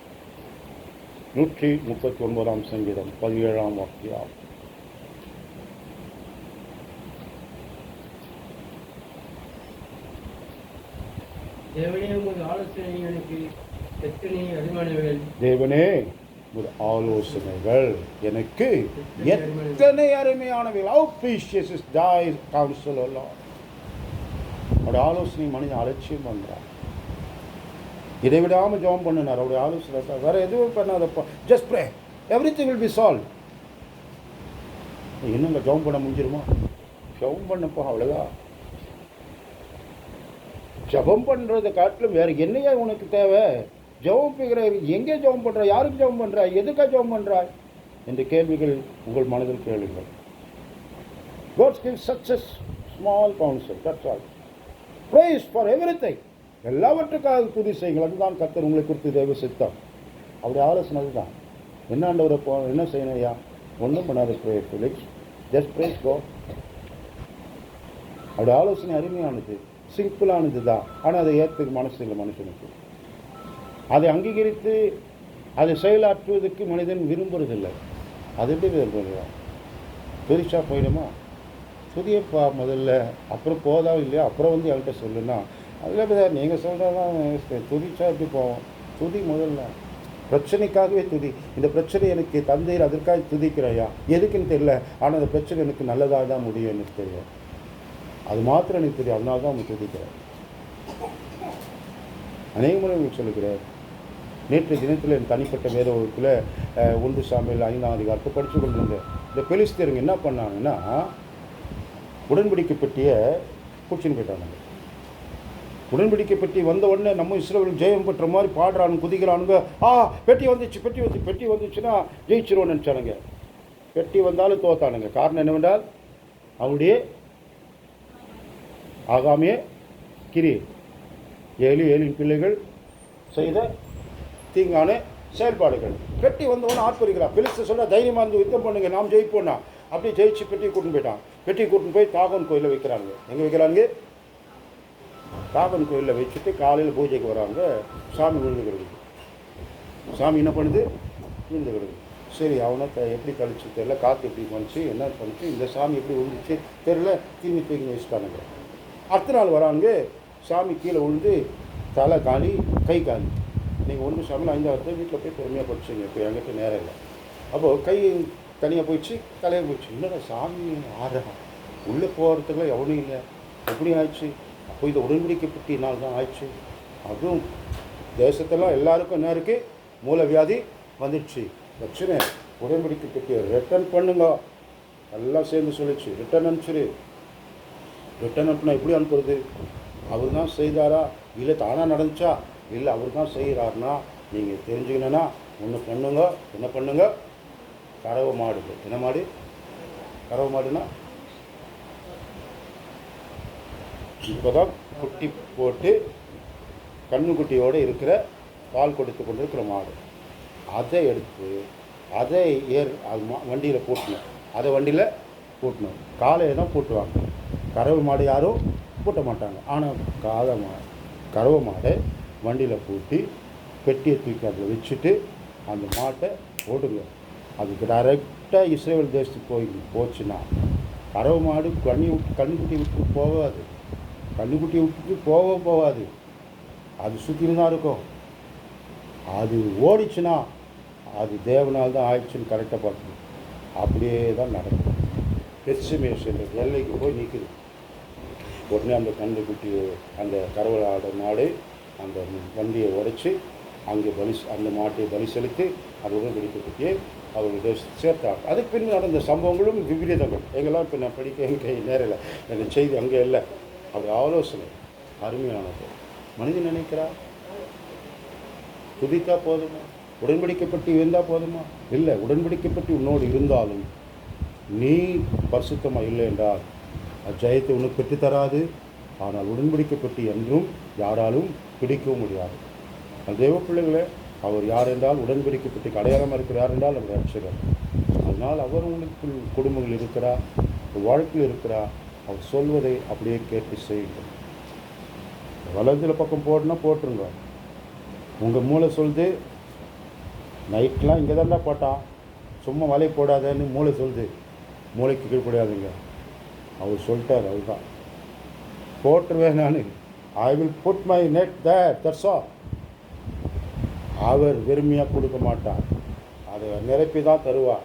139ஆம் சங்கீதம் 17ஆம் வாக்கியம். தேவனே, உமது ஆலோசனை எனக்கு எத்தனை அருமையானவைகள். தேவனே, ஒரு ஆலோசனைகள் எனக்கு எத்தனை அருமையானவைகள். How precious is thy counsel, O Lord. அவருடைய ஆலோசனை மனிதன் அலட்சியம் பண்றான். இதை விடாமல் ஜெபம் பண்ணினார். அவருடைய ஆலோசனை வேற எதுவும் பண்ணாதப்பா. Just pray, everything will be solve. என்னங்க ஜெபம் பண்ண முடிஞ்சிருமா? ஜெபம் பண்ணப்பா, அவ்வளோதான். ஜெபம் பண்ணுறதை காட்டிலும் வேற என்னையா உனக்கு தேவை? ஜெபம் பண்ணுற எங்கே ஜெபம் பண்ணுற, யாருக்கு ஜெபம் பண்ணுற, எதுக்காக ஜெபம் பண்ணுறாய் என்ற கேள்விகள் உங்கள் மனதில் கேளுங்கள். God gives such a small counsel, that's all. Praise for everything. எல்லாவற்றுக்காக துதி செய்யுங்கள். அதுதான் கர்த்தர் உங்களை குறித்து தேவ சித்தம். அப்படி ஆலோசனை அதுதான். என்ன ஆண்டவரை என்ன செய்யணும் ஐயா? ஒன்றும் பண்ணாத ப்ரே ஃபிலிக்ஸ், ஜஸ்ட் ப்ரேஸ் கோ. அப்படி ஆலோசனை அருமையானது, சிம்பிளானது தான். ஆனால் அதை ஏற்றுக்கு மனசு இல்லை மனுஷனுக்கு. அதை அங்கீகரித்து அதை செயலாற்றுவதற்கு மனிதன் விரும்புறதில்லை. அது எப்படி விரும்புகிறா? துதிச்சா போயிடுமா? துதியப்பா முதல்ல, அப்புறம் போதா இல்லையா, அப்புறம் வந்து என்கிட்ட சொல்லுன்னா அதில் நீங்கள் சொல்கிறதான் துதிச்சா எப்படி போவோம்? துதி முதல்ல. பிரச்சனைக்காகவே துதி. இந்த பிரச்சனை எனக்கு தந்தையில் அதற்காக துதிக்கிறையா? எதுக்குன்னு தெரியல, ஆனால் அந்த பிரச்சனை எனக்கு நல்லதாக தான் முடியும் எனக்கு தெரியும். அது மாத்திரம் எனக்கு தெரியும், அதனால தான் அவங்க துதிக்கிறேன். அநேக முறை உங்களுக்கு சொல்லுகிறேன். நேற்று தினத்தில் என் தனிப்பட்ட வேத வகுப்பில் 1 சாமுவேல் 5ஆம் அதிகாரத்தை படித்து கொண்டிருந்தேன். இந்த பெலிஸ்தீருங்க என்ன பண்ணாங்கன்னா, உடன்படிக்கை பெட்டியை பிடிச்சின்னு போயிட்டாங்க. உடன்படிக்கை பெட்டி வந்த உடனே நம்ம இஸ்ரவேல் ஜெயம் பெற்ற மாதிரி பாடுறானுங்க, குதிக்கிறானுங்க. பெட்டி வந்துச்சு, பெட்டி வந்துச்சுன்னா ஜெயிச்சிருவோன்னு நினச்சானுங்க. பெட்டி வந்தாலும் தோத்தானுங்க. காரணம் என்னவென்றால் அவனுடைய ஆகாமிய கிரி, ஏலியின் பிள்ளைகள் செய்த தீங்கான செயல்பாடுகள். பெட்டி வந்தவொன்னு ஆட்புரிக்கிறான். பெலிஸ்தர் சொல்ல தைரியமாக இருந்து யுத்தம் பண்ணுங்க, நாம் ஜெயிப்போம்னா. அப்படி ஜெயிச்சு பெட்டியை கூட்டின்னு போயிட்டான். பெட்டியை கூட்டின்னு போய் தாகன் கோயிலில் வைக்கிறாங்க. எங்கே வைக்கிறாங்க? தாகன் கோயிலில் வச்சுட்டு காலையில் பூஜைக்கு வராங்க. சாமி விழுந்து கிடக்குது. சாமி என்ன பண்ணுது? விழுந்து கிடக்குது. சரி, அவனை எப்படி கழிச்சு தெரியல, காற்று எப்படி பண்ணிச்சு, என்ன பண்ணிச்சு, இந்த சாமி எப்படி விழுந்துச்சு தெரியல, தீமி தூக்கி வச்சுட்டானுங்க. அடுத்த நாள் வராங்க. சாமி கீழே விழுந்து தலை காலி, கை காலி. நீங்கள் 1 சாமியில் 5ஆவது வீட்டில் போய் பொறுமையாக படிச்சுங்க. இப்போ என்கிட்ட நேரம் இல்லை. அப்போது கை தனியாக போயிடுச்சு, தலையை போயிடுச்சு. என்னடா சாமி ஆறா, உள்ளே போகிறதுக்குலாம் எவனும் இல்லை, எப்படி ஆயிடுச்சு? அப்போ இதை உடன்படிக்கை பெட்டினால் தான் ஆயிடுச்சு. அதுவும் தேசத்தெல்லாம் எல்லாருக்கும் என்ன இருக்குது? மூலவியாதி வந்துடுச்சு. பிரச்சனை. உடன்படிக்கை பெட்டியை ரிட்டர்ன் பண்ணுங்க. எல்லாம் சேர்ந்து சொல்லிச்சு, ரிட்டர்ன் அனுப்பிச்சிரு. ரிட்டர்ன் அனுப்புனா எப்படி அனுப்புறது? அவர் தான் செய்தாரா இல்லை தானாக நடந்துச்சா? இல்லை அவர் தான் செய்கிறாருன்னா நீங்கள் தெரிஞ்சுக்கணுன்னா ஒன்று பண்ணுங்க. என்ன பண்ணுங்க? கறவை மாடு. என்ன மாடு? கறவை மாடுனா இப்போ தான் குட்டி போட்டு கண்ணுக்குட்டியோடு இருக்கிற பால் கொடுத்து கொண்டு இருக்கிற மாடு. அதை எடுத்து அதை வண்டியில் பூட்டணும். அதை வண்டியில் பூட்டணும். காலையில் தான் பூட்டுவாங்க. கறவை மாடு யாரும் பூட்ட மாட்டாங்க. ஆனால் கறவை மாடை வண்டியில் பூட்டி பெட்டியை தூக்கி அதில் வச்சுட்டு அந்த மாட்டை ஓடுங்க. அதுக்கு டைரெக்டாக இஸ்ரேல் தேசத்துக்கு போச்சுன்னா கறவை மாடு கண்ணுக்குட்டி விட்டு போகாது. கண்ணுக்குட்டி விட்டுட்டு போகாது. அது சுற்றின்னு தான் இருக்கும். அது ஓடிச்சுன்னா அது தேவனால் தான் ஆயிடுச்சுன்னு கரெக்டாக பார்க்கணும். அப்படியே தான் நடக்கும். பெட்சிமேஷன் எல்லைக்கு போய் நிற்குது. உடனே அந்த கண்ணுக்குட்டி அந்த கறவை மாடு அந்த வண்டியை உடைச்சி அங்கே அந்த மாட்டை பலி செலுத்தி அதோடு வெடிக்கப்பட்டியே அவர்கள் சேர்த்தாங்க. அதுக்கு பின் நடந்த சம்பவங்களும் விபரீதங்கள். எங்கெல்லாம் இப்போ நான் படிக்க எனக்கு நேரில் எனக்கு செய்தி அங்கே இல்லை. அப்படி ஆலோசனை அருமையானது. மனிதன் நினைக்கிறா துதித்தா போதுமா? உடன்படிக்கப்பட்டு இருந்தால் போதுமா? இல்லை. உடன்படிக்கப்பட்டு உன்னோடு இருந்தாலும் நீ பரிசுத்தமாக இல்லை என்றால் அஜயத்தை உனக்கு பெற்றுத்தராது. ஆனால் உடன்படிக்கப்பட்டு என்றும் யாராலும் பிடிக்கவும் முடியாது. அந்த தேவ பிள்ளைகளே, அவர் யார் என்றால் உடன்படிக்கப்பட்டு அடையாளமாக இருக்கிற யார் என்றால் அவர் ரட்சகர். அதனால் அவர் உங்களுக்கு குடும்பங்கள் இருக்கிறார், வாழ்க்கையில் இருக்கிறார். அவர் சொல்வதை அப்படியே கேட்டு செய்யுங்கள். வலதில் பக்கம் போட்டுனா போட்டுருங்க. உங்கள் மூளை சொல்லுது நைட்லாம் இங்கே தான்டா போட்டான், சும்மா வலை போடாதேன்னு மூளை சொல்லுது. மூளைக்கு கீழ்படியாதுங்க. அவர் சொல்லிட்டார், அதுதான் போட்டுருவேன் நான். I will put my net there, that's all. அவர் வெறுமையாக கொடுக்க மாட்டார். அதை நிரப்பி தான் தருவார்.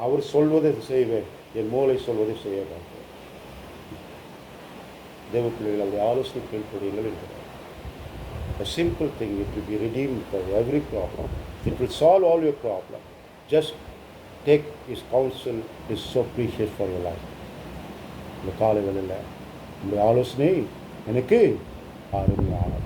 அவர் சொல்வதை செய்வேன், என் மூளை சொல்வதை செய்ய மாட்டேன். தேவ பிள்ளைகள் அவருடைய ஆலோசனை கீழ்ப்படியுங்கள் என்கிறார். A simple thing, it will be redeemed for every problem. It will solve all your problem. Just take his counsel, it is so precious for your life. இந்த காலை வேளையில் இந்த ஆலோசனை எனக்கு அருமையானது.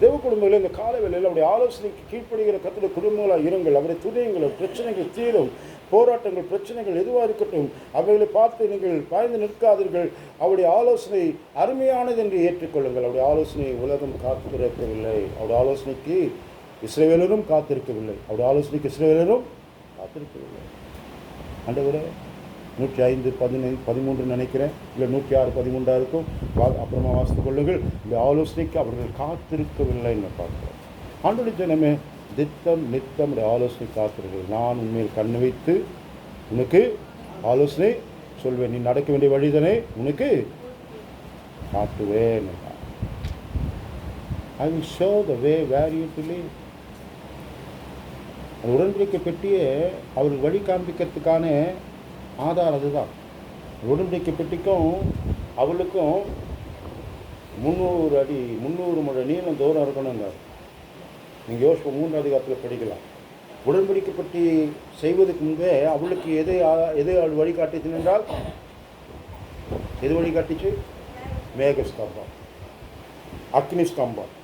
தேவ குடும்பங்கள் இந்த காலை வேளையில் அவருடைய ஆலோசனைக்கு கீழ்ப்படுகிற கர்த்தருடைய குடும்பங்களாக இருங்கள். அவரை துணையுங்கள். பிரச்சனைகள் தீரும். போராட்டங்கள், பிரச்சனைகள் எதுவாக இருக்கட்டும், அவைகளை பார்த்து நீங்கள் பாய்ந்து நிற்காதீர்கள். அவருடைய ஆலோசனை அருமையானது என்று ஏற்றுக்கொள்ளுங்கள். அவருடைய ஆலோசனை உலகம் காத்திருக்கவில்லை. அவருடைய ஆலோசனைக்கு இஸ்ரவேலரும் காத்திருக்கவில்லை. அவருடைய ஆலோசனைக்கு இஸ்ரவேலரும் காத்திருக்கவில்லை. ஆண்டவரே 105:13 நினைக்கிறேன், இல்லை 106:13 இருக்கும். அப்புறமா வாசித்துக் கொள்ளுங்கள். இந்த ஆலோசனைக்கு அவர்கள் காத்திருக்கவில்லைன்னு பார்க்கிறோம். ஆண்டவருடைய ஜனமே, நித்தம் ஆலோசனை காத்திருக்கிறது. நான் உண்மையில் கண்ணு வைத்து உனக்கு ஆலோசனை சொல்வேன். நீ நடக்க வேண்டிய வழிதனை உனக்கு காட்டுவேன். I will show the way where you to live. அது உடன்படிக்கை பெட்டியே அவருக்கு வழி காண்பிக்கிறதுக்கான ஆதாரம் அதுதான். உடன்படிக்கை பெட்டிக்கும் அவளுக்கும் 300 முழ நீளம் தூரம் இருக்கணுங்க. நீங்கள் யோசிப்போம், 3 அதிகாரத்தில் படிக்கலாம். உடன்படிக்கை பற்றி செய்வதற்கு முன்பே அவளுக்கு எது அவள் வழிகாட்டிச்சு என்றால், எது வழிகாட்டிச்சு? மேகஸ்தம்பம், அக்னி ஸ்தம்பம்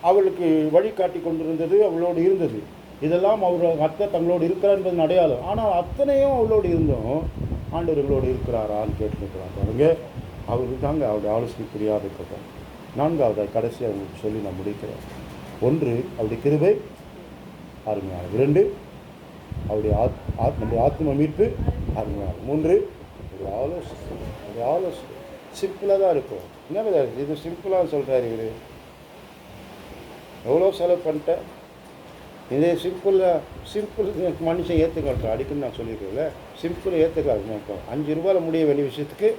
அவளுக்கு வழிகாட்டி கொண்டிருந்தது, அவளோடு இருந்தது. இதெல்லாம் அவர் அத்தை தங்களோடு இருக்கிறார் என்பதன் அடையாளம். ஆனால் அத்தனையும் அவளோடு இருந்தோம். ஆண்டவர்களோடு இருக்கிறாரான்னு கேட்டுருக்கிறாங்க. பாருங்க, அவருக்கு தாங்க அவருடைய ஆலோசனை புரியாத இருக்கட்டும். 4வது கடைசி அவங்களுக்கு சொல்லி நான் முடிக்கிறேன். 1, அவருடைய கிருபை அருமையானது. 2, அவருடைய நம்முடைய ஆத்ம மீட்பு அருமையானது. 3, அவருடைய ஆலோசனை சிம்பிளாக தான் இருக்கும். என்ன இது சிம்பிளாக சொல்கிறாரு இவர்? எவ்வளோ செலவு பண்ணிட்டேன். இதே சிம்பிள் மனுஷன் ஏற்றுக்காட்டும். அடிக்கடி நான் சொல்லியிருக்கேன்ல, சிம்பிள் ஏற்றுக்காது. 5 ரூபாயில் முடிய வேண்டிய விஷயத்துக்கு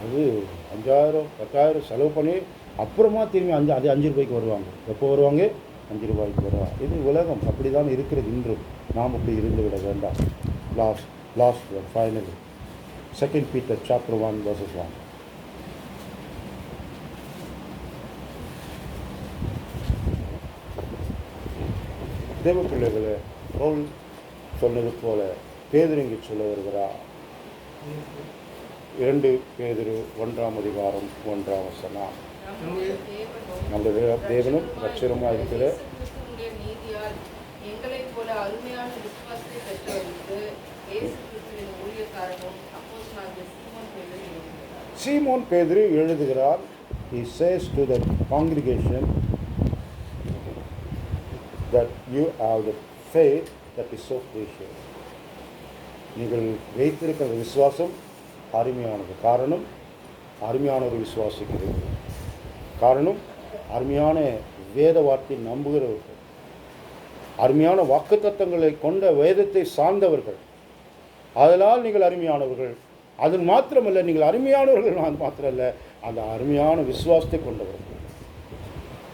அது 5000 10,000 செலவு பண்ணி அப்புறமா திரும்பி அது 5 ரூபாய்க்கு வருவாங்க. எப்போ வருவாங்க? 5 ரூபாய்க்கு வருவாங்க. இது உலகம் அப்படி தான் இருக்கிறது இன்றும். நாம் அப்படி இருந்து விட வேண்டாம். Last finally 2 Peter chapter 1 verses 1. தேவ பிள்ளைகளை பவுல் சொன்னது போல பேதுரு இங்கே சொல்ல வருகிறார். 2 பேதுரு 1ஆம் அதிகாரம் 1ஆம் வசனம். நம்முடைய தேவனும் ரட்சகருமாக இருக்கிற நீதியால் எங்களைப் போல அருமையான விசுவாசத்தை பெற்றவருக்கு இயேசு கிறிஸ்துவின் ஊழியக்காரனும் அப்போஸ்தலனாகிய சீமோன் பேதுரு எழுதுகிறார். He says to the congregation that you have the faith that is so precious. நீங்கள் வைத்திருக்கிற விசுவாசம் அருமையானது. காரணம், அருமையான ஒரு விசுவாசிக்கிறது. காரணம், அருமையான வேத வார்த்தை நம்புகிறவர்கள், அருமையான வாக்குத்தத்தங்களை கொண்ட வேதத்தை சார்ந்தவர்கள். அதனால் நீங்கள் அருமையானவர்கள். அது மாத்திரமல்ல, நீங்கள் அருமையானவர்கள் மாத்திரம் அல்ல, அந்த அருமையான விசுவாசத்தை கொண்டவர்கள்.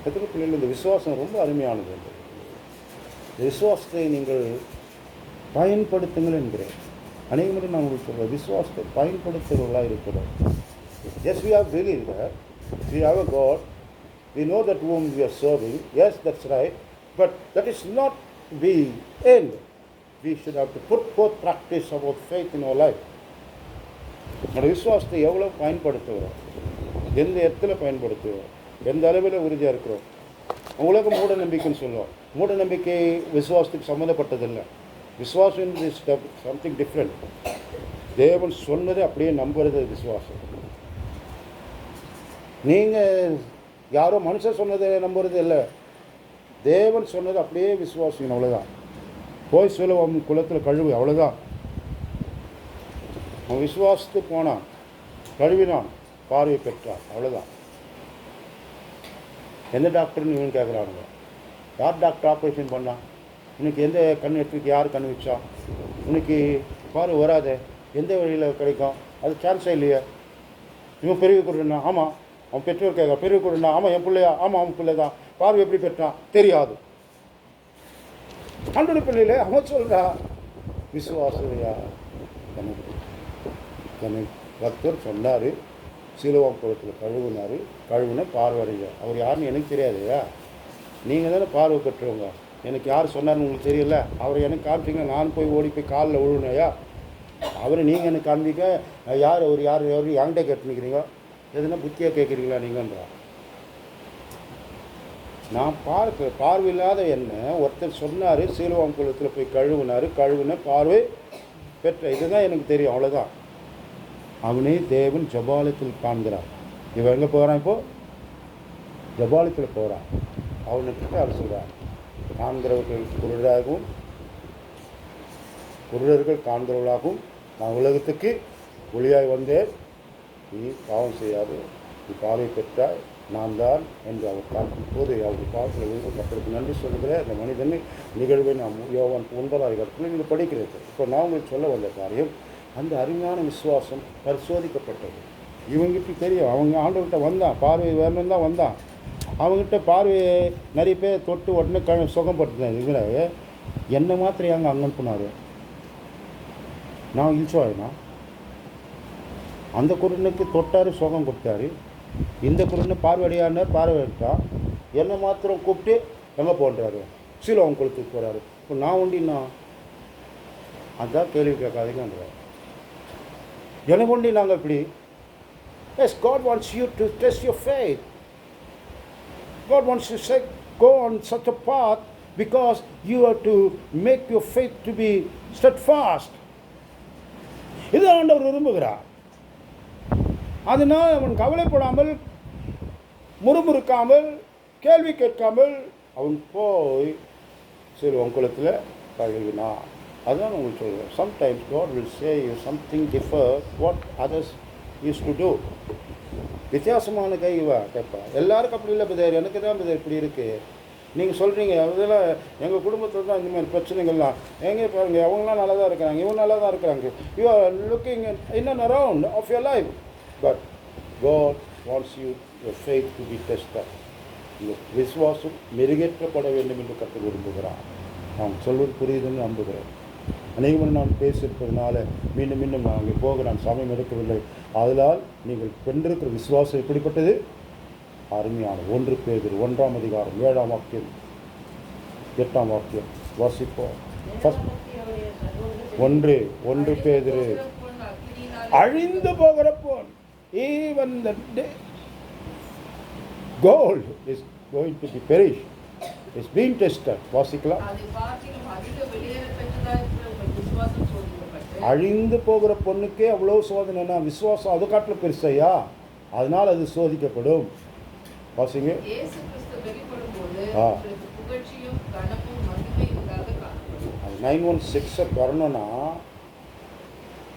எத்தனை பிள்ளைகள் இந்த விசுவாசம் ரொம்ப அருமையானது. இந்த விசுவாசத்தை நீங்கள் பயன்படுத்துங்கள் என்கிறேன். அநேக முறை நான் உங்களுக்கு சொல்கிறேன், விசுவாசத்தை பயன்படுத்துகிறவர்களாக இருக்கிறோம். Yes, we have believed that we have a God, we know that whom we are serving. Yes, that's right, but that is not the end. We should have to put forth practice about faith in our life. நம்ம விசுவாசத்தை எவ்வளோ பயன்படுத்துகிறோம், எந்த இடத்துல பயன்படுத்துகிறோம், எந்த அளவில் உறுதியாக இருக்கிறோம். உலகம் மூட நம்பிக்கைன்னு சொல்லுவோம். மூட நம்பிக்கை விசுவாசத்துக்கு சம்மந்தப்பட்டதில்லை. விசுவாசம் இஸ் சம்திங் டிஃப்ரெண்ட். தேவன் சொன்னதை அப்படியே நம்புறது விசுவாசம். நீங்கள் யாரோ மனுஷன் சொன்னதை நம்புறது இல்லை, தேவன் சொன்னதை அப்படியே விசுவாசிக்கணும். அவ்வளோதான். போய் சொல்லுவோம் குளத்தில் கழுவு, அவ்வளோதான். அவன் விசுவாசத்துக்கு போனான், கழுவினான், பார்வை பெற்றான், அவ்வளோதான். எந்த டாக்டர்னு இவன் கேட்குறானுங்க. யார் டாக்டர் ஆப்ரேஷன் பண்ணான்? இன்னைக்கு எந்த கண் எடுத்துக்கு யார் கண் வச்சா? இன்னைக்கு பார்வை வராது, எந்த வழியில் கிடைக்கும்? அது சான்ஸே இல்லையே. இவன் பெரிய கொடுனா? ஆமாம். அவன் பெற்றோர் கேட்க, பெரிய கொடுனா? ஆமாம். என் பிள்ளையா? ஆமாம், அவன் பிள்ளை தான். பார்வை எப்படி பெற்றான்? தெரியாது. ஆண்டவருடைய பிள்ளைகளே, அவன் சொல்றா விசுவாசையா கர்த்தர் சொன்னார், சீலோவாம் குளத்தில் கழுவுன பார்வையா. அவர் யாருன்னு எனக்கு தெரியாதுயா, நீங்கள் தானே பார்வை பெற்றவங்க. எனக்கு யார் சொன்னார்னு உங்களுக்கு தெரியல. அவரை எனக்கு காமிச்சிங்க, நான் போய் ஓடி போய் காலில் விழுனையா? அவரை நீங்கள் எனக்கு காமிக்க, யார் அவர் யார் என்கிட்ட கேட்டுனுக்கிறீங்க? எதுனா புத்தியாக கேட்குறீங்களா நீங்கன்றா? நான் பார்வையில்லாத என்ன ஒருத்தர் சொன்னார், சீலோவாம் குளத்தில் போய் கழுவுன பார்வை பெற்ற. இதுதான் எனக்கு தெரியும், அவ்வளோதான். அவனே தேவன் ஜபாலயத்தில் காண்கிறார். இவன் எங்கே போகிறான்? இப்போது ஜபாலயத்தில் போகிறான். அவனுக்கிட்ட அவர் சொல்கிறார், காண்கிறவர்கள் குருடர்கள் காண்கிறவர்களாகவும் நான் உலகத்துக்கு ஒளியாய் வந்தேன். நீ பாவம் செய்யாது, நீ பார்வை பெற்றாய், நான் தான் என்று அவர் பார்க்கும் போது அவர் பார்க்கல கத்தருக்கு நன்றி சொல்லுகிற அந்த மனிதனை நிகழ்வை நாம் யோவான் 9 நீங்கள் படிக்கிறது. இப்போ நான் உங்களுக்கு சொல்ல வந்த காரியம், அந்த அருமையான விசுவாசம் பரிசோதிக்கப்பட்டது. இவங்ககிட்ட தெரியும், அவங்க ஆண்டவர்கிட்ட வந்தான், பார்வை வேணும்னு தான் வந்தான். அவங்ககிட்ட பார்வையை நிறைய பேர் தொட்டு உடனே சுகப்படுத்தினேன். இதில் என்ன மாத்திரம் அங்கே அனுப்புனார்? நான் இல்சுவாயினா அந்த குருனுக்கு தொட்டார், சுகம் கொடுத்தாரு. இந்த குருன்னு பார்வையாடியார், பார்வை எடுத்தான். என்னை மாத்திரம் கூப்பிட்டு எங்கே போன்றாரு? சீலோவாம் குளத்துக்கு போகிறாரு. இப்போ நான் உண்டின்னா அதான் கேள்வி கேட்காதீங்கன்றார். எனக்கு உண்டி நாங்கள் இப்படி. Yes, God wants you to test your faith. God wants you to go on such a path because you have to make your faith to be steadfast. இது ஆண்டவர் விரும்புகிறார். அதனால் அவன் கவலைப்படாமல், முறுமுறுக்காமல், கேள்வி கேட்காமல் அவன் போய் சீலோவாம் குளத்தில் கழுவினான். அதுதான் உங்களுக்கு சொல்கிறேன். Sometimes God will say you something differ what others used to do. வித்தியாசமான கேட்பா. எல்லாருக்கும் அப்படி இல்லை பதேர், எனக்கு தான் பதேர் இப்படி இருக்குது. நீங்கள் சொல்கிறீங்க அதெல்லாம் எங்கள் குடும்பத்தில் தான் இந்த மாதிரி பிரச்சனைகள்லாம். எங்கே பாருங்கள், அவங்களாம் நல்லா தான் இருக்கிறாங்க, இவங்க நல்லா தான் இருக்கிறாங்க. You are looking in and around of your life. But God wants your faith to be tested. இந்த விசுவாசம் மெருகேற்றப்பட வேண்டும் என்று கற்றுக் விரும்புகிறான். நான் சொல்வது புரியுதுன்னு நம்புகிறேன். அநேகமாக நான் பேசியிருப்பதனால மீண்டும் நான் அங்கே போக நான் சமயம் எடுக்கவில்லை. அதனால் நீங்கள் பெற்றிருக்கிற விசுவாசம் எப்படிப்பட்டது? அருமையான 1 பேதுரு 1 அதிகாரம் 7 வாக்கியம் 8 வாக்கியம் வாசிப்போம். ஒன்று பேதுரு, அழிந்து போகிற பொன், even the gold is going to be perished, is being tested. வாசிக்கலாம். அழிந்து போகிற பொண்ணுக்கே அவ்வளோ சோதனைனா விசுவாசம் அது காட்டில் பெருசையா? அதனால் அது சோதிக்கப்படும். வாசிங்க. 916 வரணும்னா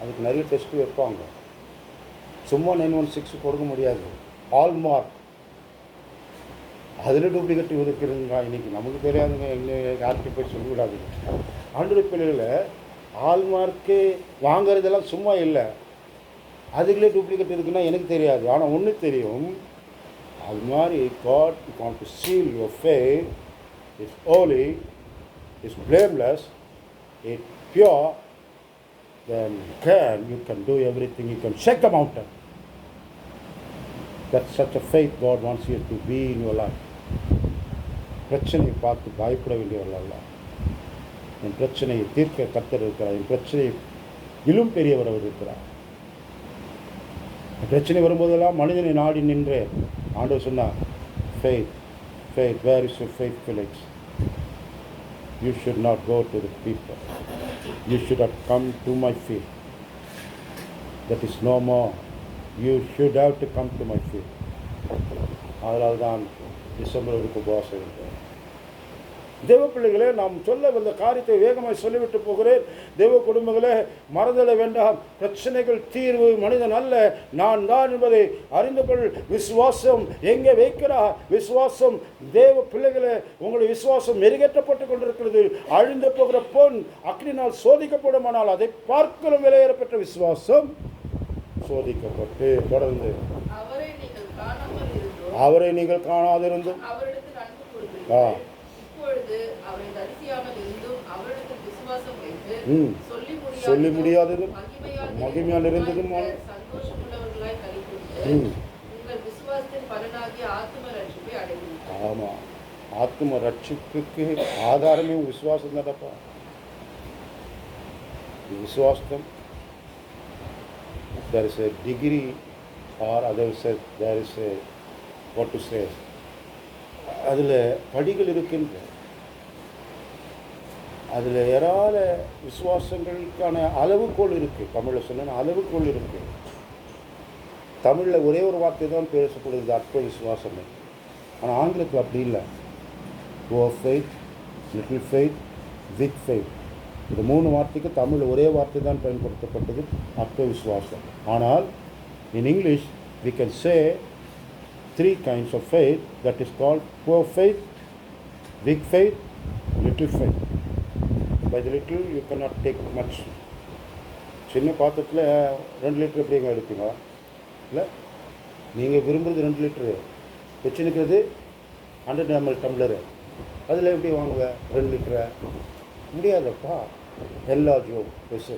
அதுக்கு நிறைய டெஸ்ட்டு வைப்பாங்க. சும்மா 916 கொடுக்க முடியாது. ஹால்மார்க் அதில் டூப்ளிகேட் இருக்குதுங்க. இன்றைக்கி நமக்கு தெரியாதுங்க, எங்கே யார்கிட்ட போய் சொல்லிவிடாதுங்க. ஆண்டவருடைய பிள்ளைகளை ஹால்மார்க்கு வாங்கிறதெல்லாம் சும்மா இல்லை, அதுக்குள்ளே டூப்ளிகேட் இருக்குன்னா எனக்கு தெரியாது. ஆனால் ஒன்று தெரியும், அது மாதிரி God wants to seal your faith, is holy, is blameless, is pure, then you can do everything. You can shake the mountain. That's such a faith God wants you to be in your life. பிரச்சனையை பார்த்து பயப்பட வேண்டியவர்கள். என் பிரச்சனையை தீர்க்க கர்த்தர் இருக்கிறார். என் பிரச்சனையை இலும் பெரியவர் அவர் இருக்கிறார். பிரச்சனை வரும்போதெல்லாம் மனிதனை நாடி நின்று ஆண்டவர் சொன்னார், faith, where is your faith, Felix? You should not go to the people. You should have come to my feet. That is no more. You should have to come to my feet. அதனால் தான் டிசம்பருக்கு உபவாசம் இருக்கிறேன். தேவ பிள்ளைகளே, நாம் சொல்ல வந்த காரியத்தை வேகமாக சொல்லிவிட்டு போகிறேன். தேவ குடும்பங்களே, மறந்துட வேண்டாம். பிரச்சனைகள் தீர்வு மனிதன் அல்ல, நான் தான் என்பதை அறிந்து கொள். விசுவாசம் எங்கே வைக்கிறார்? விசுவாசம் தேவ பிள்ளைகளே, உங்களுடைய விசுவாசம் மெருகேற்றப்பட்டு கொண்டிருக்கிறது. அழிந்து போகிற பொன் அக்னினால் சோதிக்கப்படுமானால் அதை பார்க்கலும் விலையேறப்பட்ட விசுவாசம் சோதிக்கப்பட்டு தொடர்ந்து அவரை நீங்கள் காணாதிருந்தும் ம். சொல்லி முடியாததும் மகிமையால் மகிமையால் நிறைந்ததும் சந்தோஷமுள்ளவர்களாய் களிகூர்ந்து ம். உங்கள் விசுவாசத்தின் பலனாகிய ஆத்தும ரட்சிப்பை அடைவீர்கள். ஆமாம், ஆத்ம ரட்சிப்புக்கு ஆதாரமே விசுவாசம் தானப்பா. விசுவாசம், there is a degree or others say there is a what to say, அதில் படிகள் இருக்கின்ற, அதில் ஏராள விசுவாசங்களுக்கான அளவுகோல் இருக்குது. தமிழில் சொன்ன அளவுகோல் இருக்குது. தமிழில் ஒரே ஒரு வார்த்தை தான் பேசப்படுது, அற்ப விசுவாசமே. ஆனால் ஆங்கிலத்தில் அப்படி இல்லை. Over faith, little faith, big faith. இந்த 3 வார்த்தைக்கு தமிழில் ஒரே வார்த்தை தான் பயன்படுத்தப்பட்டது, அற்ப விசுவாசம். ஆனால் in English we can say 3 kinds of faith, that is called poor faith, big faith, little faith. By the little you cannot take much. சின்ன பாத்திரத்தில் 2 லிட்டர் எப்படிங்க எடுப்பீங்க? இல்லை, நீங்கள் விரும்புகிறது 2 லிட்டரு, வச்சுருக்கிறது 100 ml டம்ளரு, அதில் எப்படி வாங்குவேன் 2 லிட்டரை? முடியாதப்பா. எல்லா ஜோப் பெருசு.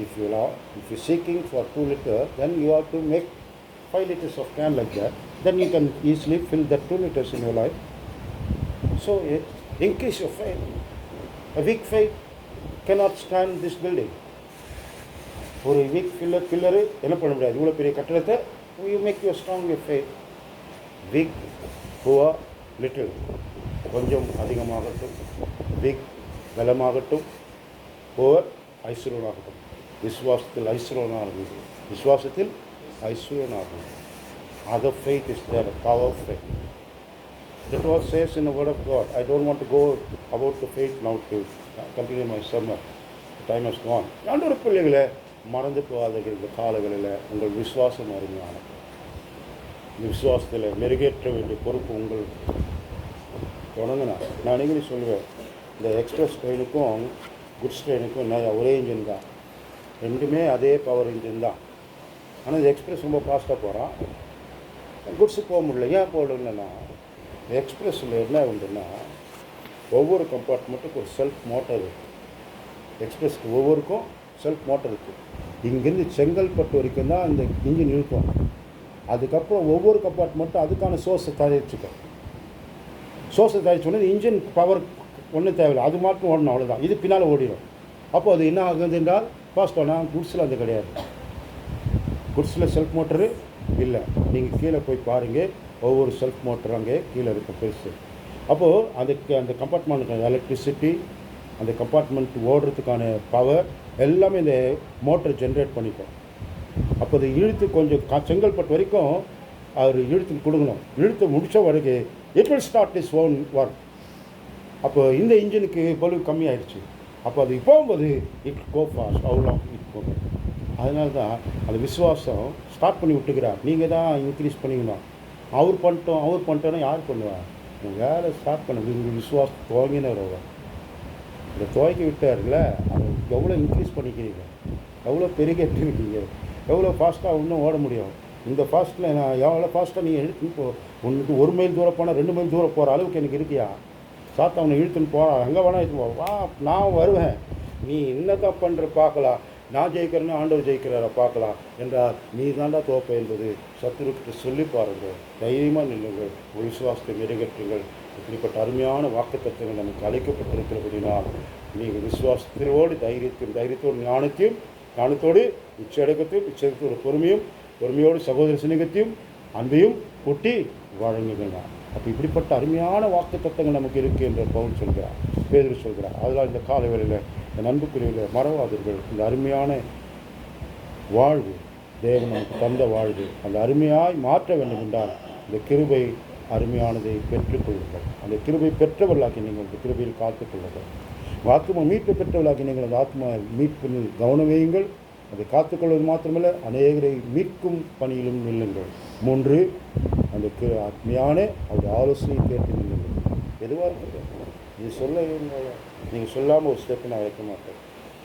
If you're seeking for 2 liters, then you have to make 5 liters of can like that. Then you can easily fill that 2 liters in your life. So increase your faith. A weak faith cannot stand this building. ஒரு week pillar என்ன பண்ண முடியாது. இவ்வளோ பெரிய கட்டடத்தை you make your strong your faith. Weak, poor, little, கொஞ்சம் அதிகமாகட்டும், week பலமாகட்டும், போர் ஐஸ்வர்யனாகட்டும். விசுவாசத்தில் ஐஸ்வர்யனாகும், விசுவாசத்தில் ஐஸ்வர்யனாகும். Other faith is there, power of faith. That what says in the word of God. I don't want to go about the faith now to continue my sermon. The time has gone. ஆண்டவர் பிள்ளைகளே, மறந்து போகாதீர்கள். இந்த காலங்களில் உங்கள் விசுவாசம் அருமையான விசுவாசத்தில் மெருகேற்ற வேண்டிய பொறுப்பு உங்கள் தொடங்கினா. நான் அடிக்கடி சொல்லுவேன், இந்த எக்ஸ்பிரஸ் ட்ரெயினுக்கும் குட்ஸ் ட்ரெயினுக்கும் ஒரே இன்ஜின் தான், ரெண்டுமே அதே பவர் இன்ஜின் தான். ஆனால் இந்த எக்ஸ்பிரஸ் ரொம்ப ஃபாஸ்ட்டாக போகிறான், குட்ஸு போக முடியல. ஏன் போகலன்னா, எக்ஸ்பிரஸில் என்ன உண்டுன்னா ஒவ்வொரு கம்பார்ட்மெண்ட்டுக்கும் ஒரு செல்ஃப் மோட்டர் இருக்குது. எக்ஸ்பிரஸ்க்கு ஒவ்வொருக்கும் செல்ஃப் மோட்டர் இருக்குது. இங்கேருந்து செங்கல்பட்டு வரைக்கும் தான் இந்த இன்ஜின் இழுக்கும். அதுக்கப்புறம் ஒவ்வொரு கம்பார்ட்மெண்ட்டும் அதுக்கான சோர்ஸை தயாரிச்சுக்கும். சோர்ஸை தயாரிச்சோடனே இன்ஜின் பவர் ஒன்றும் தேவையில்லை, அது மட்டும் ஓடணும், அவ்வளோதான். இது பின்னால் ஓடிடும். அப்போது அது என்ன ஆகுது என்றால் ஃபாஸ்ட் ஆனால் குட்ஸில் அது கிடையாது. குட்ஸில் செல்ஃப் மோட்டரு இல்லை. நீங்கள் கீழே போய் பாருங்கள், ஒவ்வொரு செல்ஃப் மோட்டரும் அங்கே கீழே இருக்கும் பெருசு. அப்போது அந்த கம்பார்ட்மெண்ட்டுக்கான எலக்ட்ரிசிட்டி, அந்த கம்பார்ட்மெண்ட் ஓடுறதுக்கான பவர் எல்லாமே இந்த மோட்டர் ஜென்ரேட் பண்ணிக்கும். அப்போ அது இழுத்து கொஞ்சம் செங்கல்பட்டு வரைக்கும் அவர் இழுத்து கொடுக்கணும். இழுத்து முடித்த வரைக்கும் it will start is own work. அப்போ இந்த இன்ஜினுக்கு பலு கம்மியாயிடுச்சு. அப்போ அது போகும்போது இட் கோ ஃபாஸ்ட், அவ்வளோ இட் போகும். அதனால தான் அந்த விசுவாசம் ஸ்டார்ட் பண்ணி விட்டுக்கிறார். நீங்கள் தான் இன்க்ரீஸ் பண்ணிக்கணும். அவர் பண்ணிட்டோன்னா யார் பண்ணுவார்? வேலை ஸ்டார்ட் பண்ண உங்கள் விசுவாசம் துவங்கினர். இந்த துவக்கி விட்டார்ல, அதை எவ்வளோ இன்க்ரீஸ் பண்ணிக்கிறீங்க, எவ்வளோ பெருகேற்றிருக்கீங்க, எவ்வளோ ஃபாஸ்ட்டாக இன்னும் ஓட முடியும். இந்த ஃபாஸ்ட்டில் நான் எவ்வளோ ஃபாஸ்ட்டாக நீங்கள் இழுத்துன்னு ஒன்றுக்கு 1 மைல் தூரம் போனால் 2 மைல் தூரம் போகிற அளவுக்கு எனக்கு இருக்கியா? சாத்தா அவனை இழுத்துன்னு போகிறான், அங்கே வேணா இது வா, நான் வருவேன், நீ என்னதான் பண்ணுற பார்க்கலாம், நான் ஜெயிக்கிறேன்னா ஆண்டவர் ஜெயிக்கிறார பார்க்கலாம் என்றால் நீ தாண்டா தோப்ப என்பது சத்துருக்கிட்ட சொல்லி பாருங்கள். தைரியமாக நில்லுங்கள், விசுவாசத்தை மெருகேற்றுங்கள். இப்படிப்பட்ட அருமையான வாக்குத்தத்தங்கள் நமக்கு அளிக்கப்பட்டிருக்கிறபடினால் நீங்கள் விசுவாசத்தோடு தைரியத்தோடு ஞானத்தோடு இச்சடக்கத்தோடு பொறுமையோடு சகோதர சிநேகத்தையும் அன்பையும் கூட்டி வழங்குங்க. அப்போ இப்படிப்பட்ட அருமையான வாக்குத்தத்தங்கள் நமக்கு இருக்குது என்று பவுல் சொல்கிறார், பேதுரு சொல்கிறார். அதனால் இந்த காலை வேளையில் இந்த அன்புக்குரியவில் மறவாதீர்கள். இந்த அருமையான வாழ்வு தேவன் நமக்கு தந்த வாழ்வு அந்த அருமையாய் மாற்ற வேண்டும் என்றால் இந்த கிருபை அருமையானதை பெற்றுக்கொள்ளுங்கள். அந்த கிருபை பெற்றவர்களாக்கி நீங்கள் இந்த கிருபையில் காத்துக்கொள்ளுங்கள். ஆத்மா மீட்பு பெற்றவர்களாக்கி நீங்கள் அந்த ஆத்மா மீட்பில் கவனம் வையுங்கள். அதை காத்துக்கொள்வது மாத்திரமல்ல, அநேகரை மீட்கும் பணியிலும் நில்லுங்கள். 3, அந்த ஆத்மையான அவருடைய ஆலோசனை கேட்டு நில்லுங்கள். எதுவாக இருக்குது இது சொல்ல நீங்கள் சொல்லாமல் ஒரு ஸ்டெப்பு நான் வைக்க மாட்டேன்.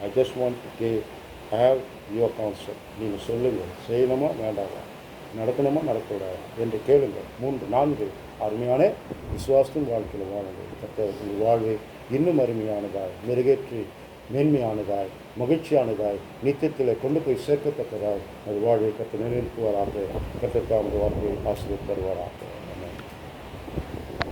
I just want to have your concept. நீங்கள் சொல்லுங்கள், செய்யணுமா வேண்டாமா, நடக்கணுமா நடக்கூடாது என்று கேளுங்கள். 3, 4 அருமையான விசுவாசத்தின் வாழ்க்கையில் வாழுங்கள். உங்கள் வாழ்வை இன்னும் அருமையானதாக மெருகேற்றி மேன்மையானதாய் மகிழ்ச்சியானதாய் நித்தியத்தில் கொண்டு போய் சேர்க்கத்தக்கதாய் அது வாழ்வை கற்று நிலைநிறுத்துவாராக. கர்த்தர் தாம் வார்த்தையை ஆசீர்வதித்து தருவாராக.